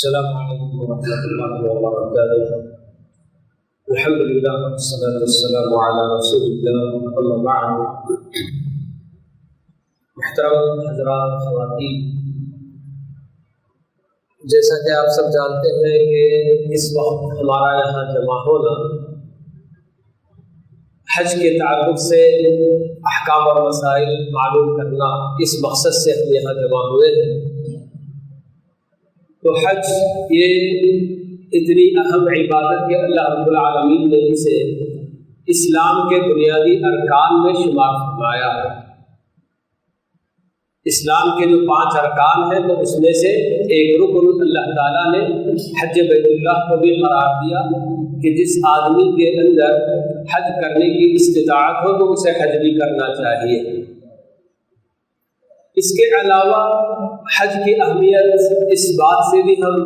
السلام علیکم ورحمۃ اللہ وبرکاتہ۔ الحمد للہ والصلاۃ والسلام علی رسول اللہ، اما بعد۔ محترم حضرات، خواتین، جیسا کہ آپ سب جانتے ہیں کہ اس وقت ہمارا یہاں جمع ہونا حج کے تعلق سے احکام اور مسائل معلوم کرنا، اس مقصد سے ہم یہاں جمع ہوئے ہیں۔ تو حج یہ اتنی اہم عبادت کہ اللہ رب العالمین نے اسے اسلام کے بنیادی ارکان میں شمار فرمایا ہے۔ اسلام کے جو 5 ارکان ہیں تو اس میں سے ایک رکن اللہ تعالیٰ نے حج بیت اللہ کو بھی قرار دیا کہ جس آدمی کے اندر حج کرنے کی استطاعت ہو تو اسے حج بھی کرنا چاہیے۔ اس کے علاوہ حج کی اہمیت اس بات سے بھی ہم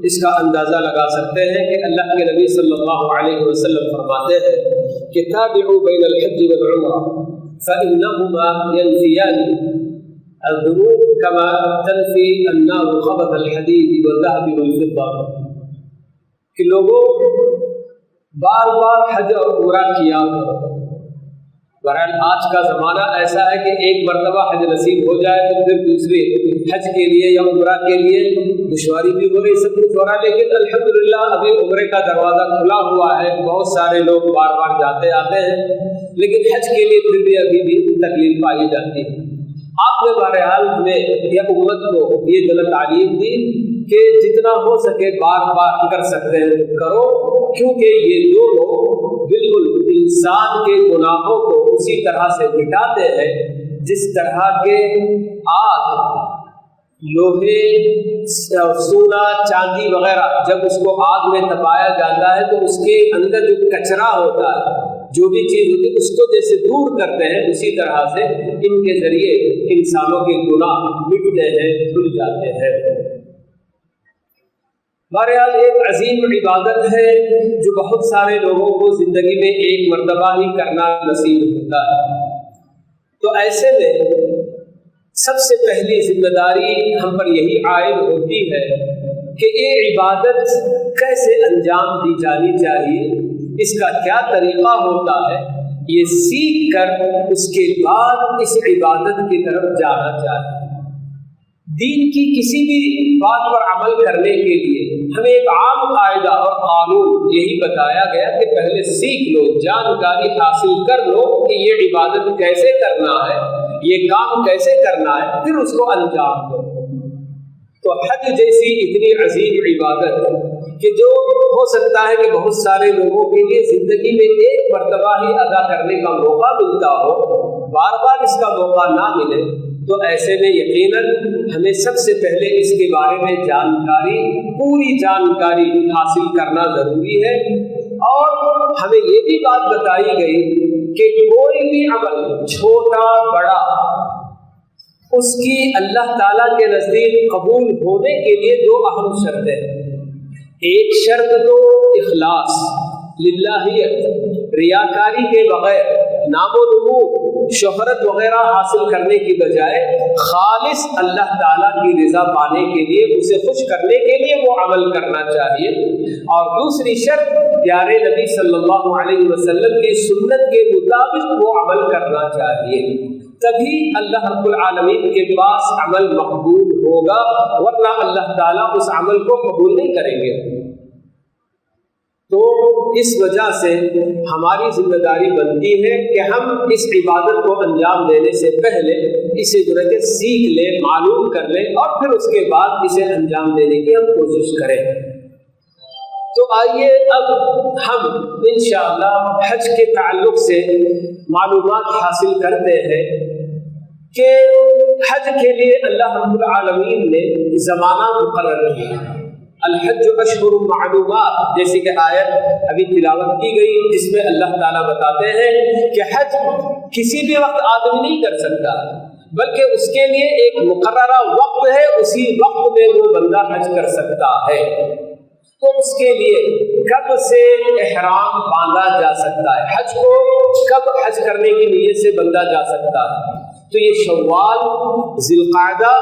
اس کا اندازہ لگا سکتے ہیں کہ اللہ کے نبی صلی اللہ علیہ وسلم فرماتے ہیں کہ تابعوا بین الحج والعمرہ فإنہما ينفیان الذنوب كما تنفی النار خبث الحدید والذهب والفضہ، کہ لوگوں بار بار حج اور عمرہ کیا کرو۔ بہرحال آج کا زمانہ ایسا ہے کہ ایک مرتبہ حج نصیب ہو جائے تو پھر دوسرے حج کے لیے یا عمرہ کے لیے دشواری بھی ہو رہی، سب کچھ ہو رہا ہے، لیکن الحمدللہ ابھی عمرے کا دروازہ کھلا ہوا ہے، بہت سارے لوگ بار بار جاتے آتے ہیں، لیکن حج کے لیے پھر بھی ابھی بھی تکلیف پائی جاتی ہے۔ آپ نے بہرحال ہمیں یا امت کو یہ غلط تعلیم دی کہ جتنا ہو سکے بار بار کر سکتے ہیں تو کرو، کیونکہ یہ دونوں بالکل انسان کے گناہوں کو اسی طرح سے مٹاتے ہیں جس طرح کے آگ لوہے، سونا، چاندی وغیرہ جب اس کو آگ میں تپایا جاتا ہے تو اس کے اندر جو کچرا ہوتا ہے، جو بھی چیز ہوتی ہے، اس کو جیسے دور کرتے ہیں، اسی طرح سے ان کے ذریعے انسانوں کے گناہ مٹتے ہیں، دھل جاتے ہیں۔ بہرحال ایک عظیم عبادت ہے جو بہت سارے لوگوں کو زندگی میں ایک مرتبہ ہی کرنا نصیب ہوتا ہے۔ تو ایسے میں سب سے پہلی ذمہ داری ہم پر یہی عائد ہوتی ہے کہ یہ عبادت کیسے انجام دی جانی چاہیے، اس کا کیا طریقہ ہوتا ہے، یہ سیکھ کر اس کے بعد اس عبادت کی طرف جانا چاہیے۔ دین کی کسی بھی بات پر عمل کرنے کے لیے ہمیں ایک عام قاعدہ اور قانون یہی بتایا گیا کہ پہلے سیکھ لو، جانکاری حاصل کر لو کہ یہ عبادت کیسے کرنا ہے، یہ کام کیسے کرنا ہے، پھر اس کو انجام دو۔ تو حج جیسی اتنی عظیم عبادت کہ جو ہو سکتا ہے کہ بہت سارے لوگوں کے لیے زندگی میں ایک مرتبہ ہی ادا کرنے کا موقع ملتا ہو، بار بار اس کا موقع نہ ملے، تو ایسے میں یقیناً ہمیں سب سے پہلے اس کے بارے میں جانکاری، پوری جانکاری حاصل کرنا ضروری ہے۔ اور ہمیں یہ بھی بات بتائی گئی کہ کوئی بھی عمل چھوٹا بڑا اس کی اللہ تعالیٰ کے نزدیک قبول ہونے کے لیے 2 اہم شرطیں ہیں۔ ایک شرط تو اخلاص، للہیت، ریاکاری کے بغیر، نام و نمود، شہرت وغیرہ حاصل کرنے کی بجائے خالص اللہ تعالیٰ کی رضا پانے کے لیے، اسے خوش کرنے کے لیے وہ عمل کرنا چاہیے۔ اور دوسری شرط پیارے نبی صلی اللہ علیہ وسلم کی سنت کے مطابق وہ عمل کرنا چاہیے، تبھی اللہ رب العالمین کے پاس عمل مقبول ہوگا، ورنہ اللہ تعالیٰ اس عمل کو قبول نہیں کریں گے۔ تو اس وجہ سے ہماری ذمہ داری بنتی ہے کہ ہم اس عبادت کو انجام دینے سے پہلے اسے جو ہے کہ سیکھ لیں، معلوم کر لیں، اور پھر اس کے بعد اسے انجام دینے کی ہم کوشش کریں۔ تو آئیے اب ہم انشاءاللہ حج کے تعلق سے معلومات حاصل کرتے ہیں کہ حج کے لیے اللہ رب العالمین نے زمانہ مقرر کیا۔ الحج اشہر معلومات، جیسے کہ آیت ابھی تلاوت کی گئی، جس میں اللہ تعالیٰ بتاتے ہیں کہ حج کسی بھی وقت آدمی نہیں کر سکتا، بلکہ اس کے لیے ایک مقررہ وقت ہے، اسی وقت میں وہ بندہ حج کر سکتا ہے۔ تو اس کے لیے کب سے احرام باندھا جا سکتا ہے، حج کو کب حج کرنے کی نیت سے باندھا جا سکتا ہے؟ تو یہ شوال، ذی القعدہ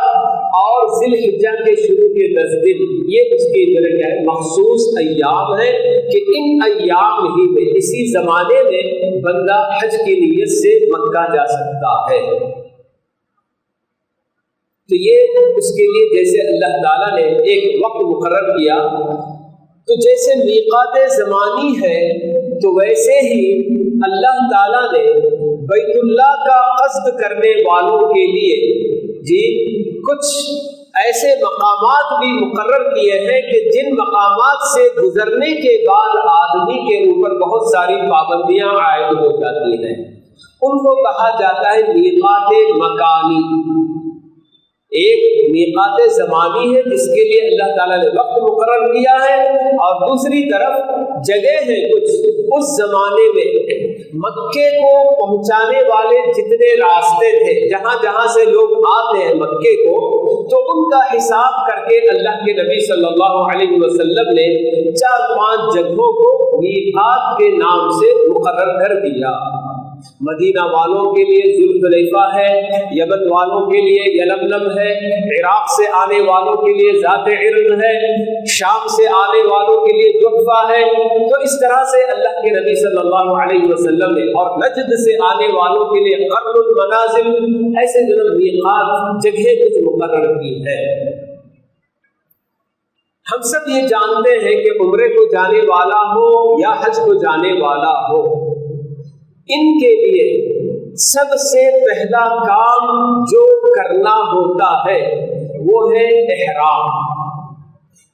اور ذی الحجہ کے شروع کے 10 دن یہ اس کے جو ہے مخصوص ایام ہے کہ ان ایام ہی میں اسی زمانے میں بندہ حج کی نیت سے مکہ جا سکتا ہے۔ تو یہ اس کے لیے جیسے اللہ تعالیٰ نے ایک وقت مقرر کیا، تو جیسے میقات زمانی ہے تو ویسے ہی اللہ تعالیٰ نے بیت اللہ کا قصد کرنے والوں کے لیے کچھ ایسے مقامات بھی مقرر کیے ہیں کہ جن مقامات سے گزرنے کے بعد آدمی کے اوپر بہت ساری پابندیاں عائد ہو جاتی ہیں، ان کو کہا جاتا ہے میقات مکانی۔ ایک میقات زمانی ہے جس کے لیے اللہ تعالیٰ نے وقت مقرر کیا ہے، اور دوسری طرف جگہ ہے کچھ اس زمانے میں مکے کو پہنچانے والے جتنے راستے تھے، جہاں جہاں سے لوگ آتے ہیں مکے کو، تو ان کا حساب کر کے اللہ کے نبی صلی اللہ علیہ وسلم نے 4-5 جگہوں کو میقات کے نام سے مقرر کر دیا۔ مدینہ والوں کے لیے ذوالحلیفہ ہے، یمن والوں کے لیے یلملم ہے، عراق سے آنے والوں کے لیے ذات علم ہے، شام سے آنے والوں کے لیے جحفہ ہے۔ تو اس طرح سے اللہ کے نبی صلی اللہ علیہ وسلم نے اور نجد سے آنے والوں کے لیے قرن المنازل، ایسے میقات جگہیں کچھ مقرر کی ہے۔ ہم سب یہ جانتے ہیں کہ عمرے کو جانے والا ہو یا حج کو جانے والا ہو، ان کے لیے سب سے پہلا کام جو کرنا ہوتا ہے وہ ہے احرام۔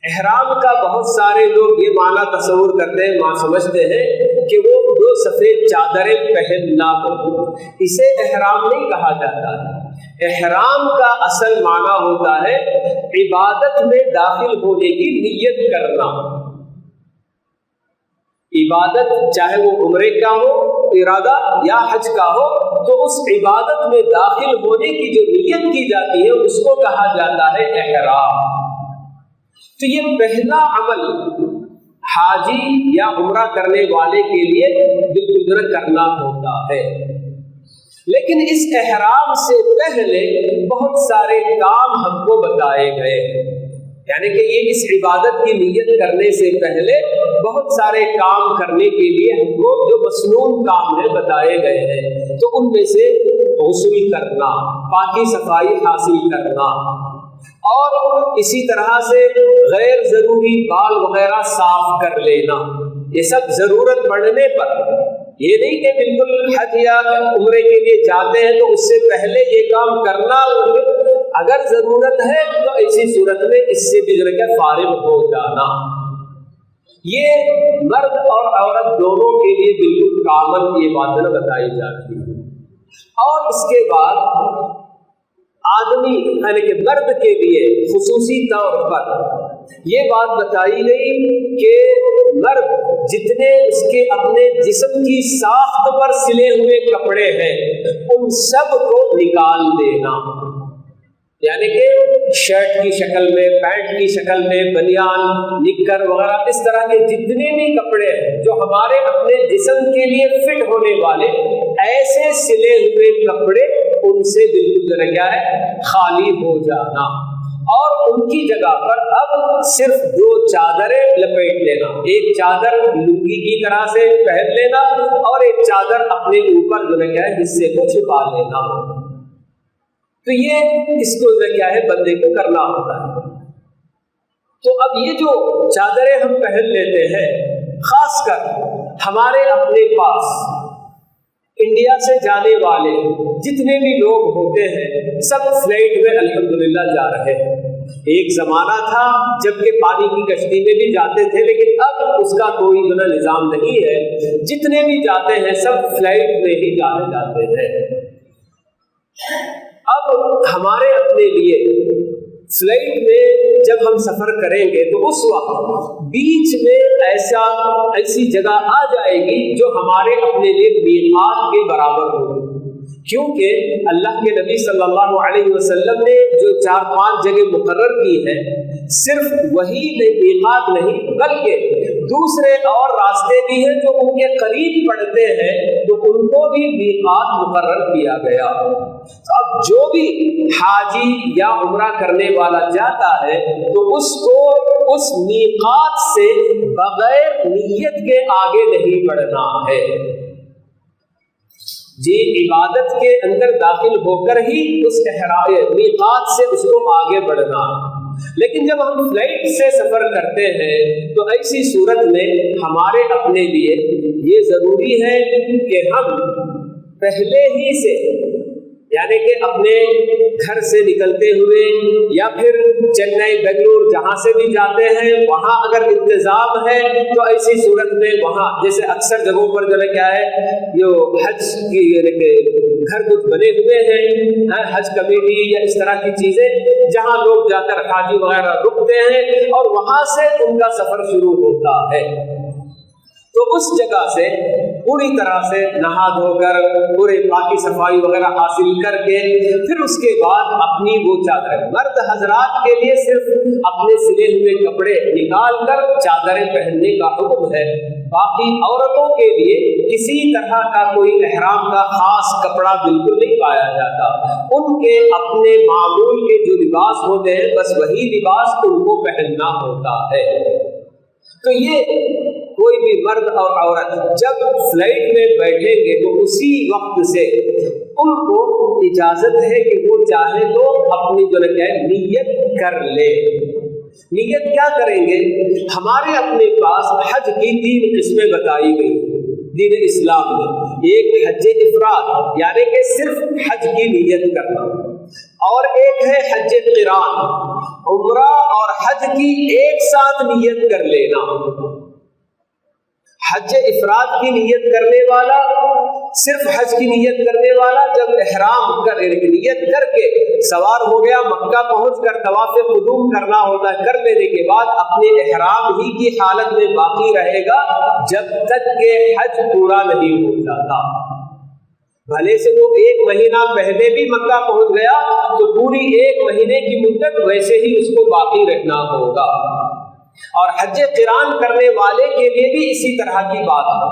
احرام کا بہت سارے لوگ یہ معنی تصور کرتے ہیں، سمجھتے ہیں کہ وہ 2 سفید چادریں پہننا ہو، اسے احرام نہیں کہا جاتا ہے۔ احرام کا اصل معنی ہوتا ہے عبادت میں داخل ہونے کی نیت کرنا۔ عبادت چاہے وہ عمرے کا ہو ارادہ یا حج کا ہو، تو اس عبادت میں داخل ہونے کی جو نیت کی جاتی ہے اس کو کہا جاتا ہے احرام۔ تو یہ پہلا عمل حاجی یا عمرہ کرنے والے کے لیے بالکل کرنا ہوتا ہے۔ لیکن اس احرام سے پہلے بہت سارے کام ہم کو بتائے گئے، یعنی کہ یہ اس عبادت کی نیت کرنے سے پہلے بہت سارے کام کرنے کے لیے ہم کو جو مسنون کام ہے بتائے گئے ہیں۔ تو ان میں سے غسل کرنا، پاکی صفائی حاصل کرنا، اور اسی طرح سے غیر ضروری بال وغیرہ صاف کر لینا، یہ سب ضرورت پڑنے پر، یہ نہیں کہ بالکل حج یا عمرے کے لیے جاتے ہیں تو اس سے پہلے یہ کام کرنا، اگر ضرورت ہے تو ایسی صورت میں اس سے بھی فارغ ہو جانا۔ یہ مرد اور عورت دونوں کے لیے بالکل کامن یہ باتیں بتائی جاتی ہیں۔ اور اس کے بعد آدمی یعنی کہ مرد کے لیے خصوصی طور پر یہ بات بتائی گئی کہ مرد جتنے اس کے اپنے جسم کی ساخت پر سلے ہوئے کپڑے ہیں ان سب کو نکال دینا، یعنی کہ شرٹ کی شکل میں، پینٹ کی شکل میں، بنیان، نکر وغیرہ اس طرح کے جتنے بھی کپڑے ہیں جو ہمارے اپنے جسم کے لیے فٹ ہونے والے ایسے سلے ہوئے کپڑے ان سے بالکل کیا ہے خالی ہو جانا، اور ان کی جگہ پر اب صرف 2 چادریں لپیٹ لینا، ایک چادر لنگی کی طرح سے پہن لینا اور ایک چادر اپنے اوپر جو کیا ہے حصے کو چھپا لینا۔ تو یہ اس کو کیا ہے بندے کو کرنا ہوتا ہے۔ تو اب یہ جو چادریں ہم پہن لیتے ہیں، خاص کر ہمارے اپنے پاس انڈیا سے جانے والے جتنے بھی لوگ ہوتے ہیں سب فلائٹ میں الحمدللہ جا رہے ہیں۔ ایک زمانہ تھا جب کہ پانی کی کشتی میں بھی جاتے تھے، لیکن اب اس کا کوئی نظام نہیں ہے، جتنے بھی جاتے ہیں سب فلائٹ میں ہی جانے جاتے ہیں۔ اب ہمارے اپنے لیے فلائٹ میں جب ہم سفر کریں گے تو اس وقت بیچ میں ایسی جگہ آ جائے گی جو ہمارے اپنے لیے میقات کے برابر ہوگی، کیونکہ اللہ کے نبی صلی اللہ علیہ وسلم نے جو 4-5 جگہ مقرر کی ہیں، صرف وہی میقات نہیں بلکہ دوسرے اور راستے بھی ہیں جو ان کے قریب پڑتے ہیں تو ان کو بھی میقات مقرر کیا گیا. اب جو بھی حاجی یا عمرہ کرنے والا جاتا ہے تو اس کو اس میقات سے بغیر نیت کے آگے نہیں بڑھنا ہے. جی عبادت کے اندر داخل ہو کر ہی اس میقات سے اس کو آگے بڑھنا. لیکن جب ہم فلائٹ سے سفر کرتے ہیں تو ایسی صورت میں ہمارے اپنے لیے یہ ضروری ہے کہ ہم پہلے ہی سے یعنی کہ اپنے گھر سے نکلتے ہوئے یا پھر چنئی بنگلور جہاں سے بھی جاتے ہیں وہاں اگر انتظام ہے تو ایسی صورت میں وہاں جیسے اکثر جگہوں پر جو ہے کیا ہے یہ حج کی گھر کچھ بنے ہوئے ہیں حج کمیٹی یا اس طرح کی چیزیں جہاں لوگ جا کر حاجی وغیرہ رکتے ہیں اور وہاں سے ان کا سفر شروع ہوتا ہے. تو اس جگہ سے پوری طرح سے نہا دھو کر پورے پاکی صفائی وغیرہ حاصل کر کے پھر اس کے بعد اپنی وہ چادر مرد حضرات کے لیے صرف اپنے سلے ہوئے کپڑے نکال کر چادریں پہننے کا حکم ہے. باقی عورتوں کے لیے کسی طرح کا کوئی احرام کا خاص کپڑا بالکل نہیں پایا جاتا. ان کے اپنے معمول کے جو لباس ہوتے ہیں بس وہی لباس ان کو پہننا ہوتا ہے. تو یہ کوئی بھی مرد اور عورت جب فلائٹ میں بیٹھیں گے تو اسی وقت سے ان کو اجازت ہے کہ وہ چاہے تو اپنی جو ہے نیت کر لے. نیت کیا کریں گے؟ ہمارے اپنے پاس حج کی 3 قسمیں بتائی گئی دین اسلام میں. ایک حج افراد یعنی کہ صرف حج کی نیت کرنا، اور ایک ہے حج قران، عمرہ اور حج کی ایک ساتھ نیت کر لینا. حج افراد کی نیت کرنے والا، صرف حج کی نیت کرنے والا جب احرام کر نیت کر کے سوار ہو گیا مکہ پہنچ کر طواف قدوم کرنا ہوتا ہے، کر لینے کے بعد اپنے احرام ہی کی حالت میں باقی رہے گا جب تک کہ حج پورا نہیں ہو جاتا. بھلے سے وہ 1 مہینہ پہلے بھی مکہ پہنچ گیا تو پوری 1 مہینے کی مدت ویسے ہی اس کو باقی رہنا ہوگا. اور حج قران کرنے والے کے لیے بھی اسی طرح کی بات ہے.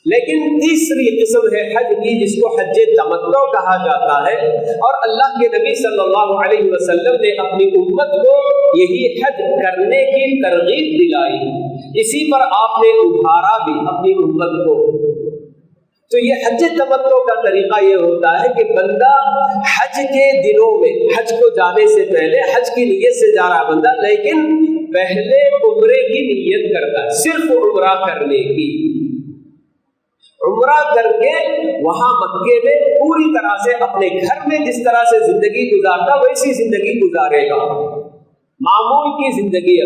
لیکن تیسری قسم ہے حج کی جس کو حج تمتع کہا جاتا ہے، اور اللہ کے نبی صلی اللہ علیہ وسلم نے اپنی امت کو یہی حج کرنے کی ترغیب دلائی، اسی پر آپ نے ابھارا بھی اپنی امت کو. تو یہ حج تمتع کا طریقہ یہ ہوتا ہے کہ بندہ حج کے دنوں میں حج کو جانے سے پہلے حج کی نیت سے جا رہا بندہ، لیکن پہلے عمرے کی نیت کرتا ہے، صرف عمرہ کرنے کی. عمرہ کر کے وہاں مکے میں پوری طرح سے اپنے گھر میں جس طرح سے زندگی گزارتا ویسی زندگی گزارے گا، معمول کی زندگی.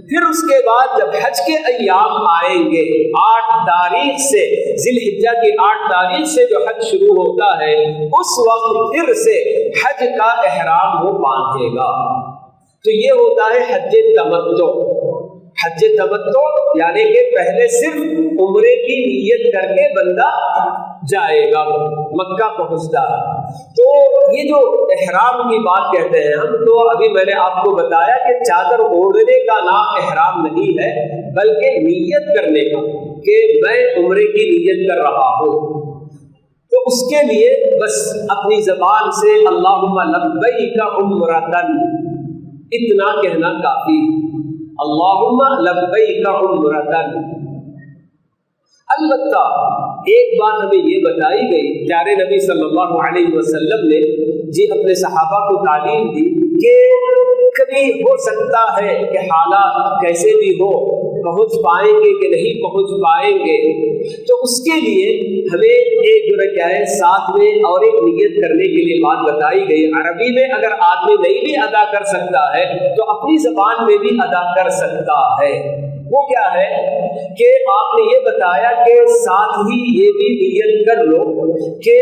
پھر اس کے بعد جب حج کے ایام آئیں گے 8 تاریخ سے، ذی الحجہ کی 8 تاریخ سے جو حج شروع ہوتا ہے اس وقت پھر سے حج کا احرام وہ باندھے گا. تو یہ ہوتا ہے حج تمتع. حج تمتع یعنی کہ پہلے صرف عمرے کی نیت کر کے بندہ جائے گا مکہ پہنچتا. تو یہ جو احرام کی بات کہتے ہیں ہم، تو ابھی میں نے آپ کو بتایا کہ چادر اوڑھنے کا نام احرام نہیں ہے بلکہ نیت کرنے کا کہ میں عمرے کی نیت کر رہا ہوں. تو اس کے لیے بس اپنی زبان سے اللہم لبیک عمرۃ اتنا کہنا کافی. اللہم لبیک عمرۃ. البتہ ایک بات ہمیں یہ بتائی گئی، پیارے نبی صلی اللہ علیہ وسلم نے اپنے صحابہ کو تعلیم دی کہ کبھی ہو سکتا ہے کہ حالات کیسے بھی ہو، پہنچ پائیں گے کہ نہیں پہنچ پائیں گے، تو اس کے لیے ہمیں ایک جو کیا ہے ساتھ میں اور ایک نیت کرنے کے لیے بات بتائی گئی. عربی میں اگر آدمی نہیں بھی ادا کر سکتا ہے تو اپنی زبان میں بھی ادا کر سکتا ہے. وہ کیا ہے کہ آپ نے یہ بتایا کہ ساتھ ہی یہ بھی نیت کر لو کہ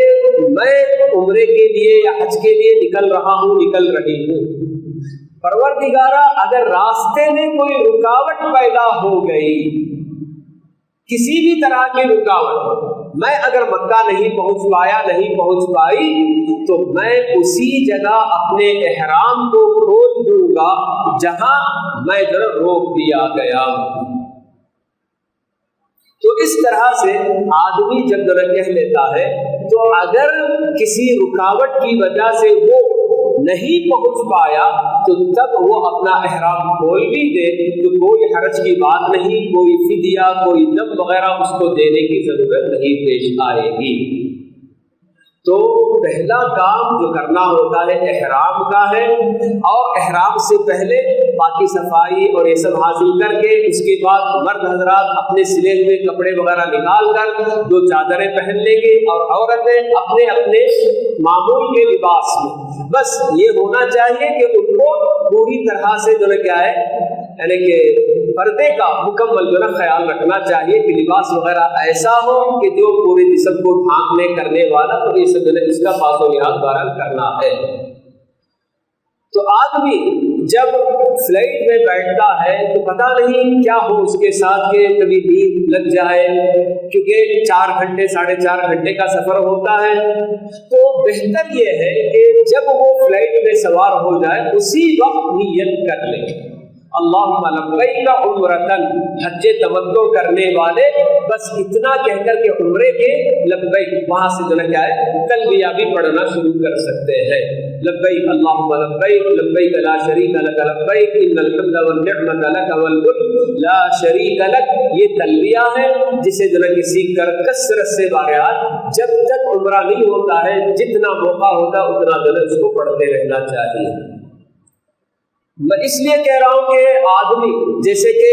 میں عمرے کے لیے یا حج کے لیے نکل رہا ہوں، نکل رہی ہوں. پروردگارا اگر راستے میں کوئی رکاوٹ پیدا ہو گئی، کسی بھی طرح کی رکاوٹ، میں اگر مکہ نہیں پہنچ پایا، نہیں پہنچ پائی، تو میں اسی جگہ اپنے احرام کو کھول دوں گا جہاں میں روک دیا گیا. تو اس طرح سے آدمی جب کہہ لیتا ہے تو اگر کسی رکاوٹ کی وجہ سے وہ نہیں پہنچ پایا تو تب وہ اپنا احرام کھول بھی دے تو کوئی حرج کی بات نہیں، کوئی فدیہ کوئی دم وغیرہ اس کو دینے کی ضرورت نہیں پیش آئے گی۔ تو پہلا کام جو کرنا ہوتا ہے احرام کا ہے، اور احرام سے پہلے باقی صفائی اور یہ سب حاصل کر کے اس کے بعد مرد حضرات اپنے سلے ہوئے کپڑے وغیرہ نکال کر 2 چادریں پہن لیں گے، اور عورتیں اپنے اپنے معمول کے لباس میں، بس یہ ہونا چاہیے کہ ان کو پوری طرح سے جو ہے کیا ہے یعنی کہ پردے کا مکمل جو ہے خیال رکھنا چاہیے کہ لباس وغیرہ ایسا ہو کہ جو پورے جسم کو ڈھانکنے کرنے والا، تو یہ سب اس کا پاس و لحاظ بہرحال کرنا ہے۔ تو آدمی جب فلائٹ میں بیٹھتا ہے تو پتہ نہیں کیا ہو اس کے ساتھ کہ کبھی نیند لگ جائے، کیونکہ 4 گھنٹے 4.5 گھنٹے کا سفر ہوتا ہے، تو بہتر یہ ہے کہ جب وہ فلائٹ میں سوار ہو جائے اسی وقت نیت کر لے، اللہم لبیک عمرۃ، حج تمتع کرنے والے بس اتنا کہہ کر کے عمرے کے لبیک، وہاں سے جو کیا ہے تلبیہ بھی پڑھنا شروع کر سکتے ہیں، لبیک اللہم لبیک لبیک لا شریک لک لبیک ان الحمد والنعمت لک والملک لا شریک لک، یہ تلبیہ ہے جسے جو سیکھ کر کثرت سے بارہا جب تک عمرہ نہیں ہوتا ہے جتنا موقع ہوتا ہے اتنا جو اس کو پڑھتے رہنا چاہیے۔ میں اس لیے کہہ رہا ہوں کہ آدمی جیسے کہ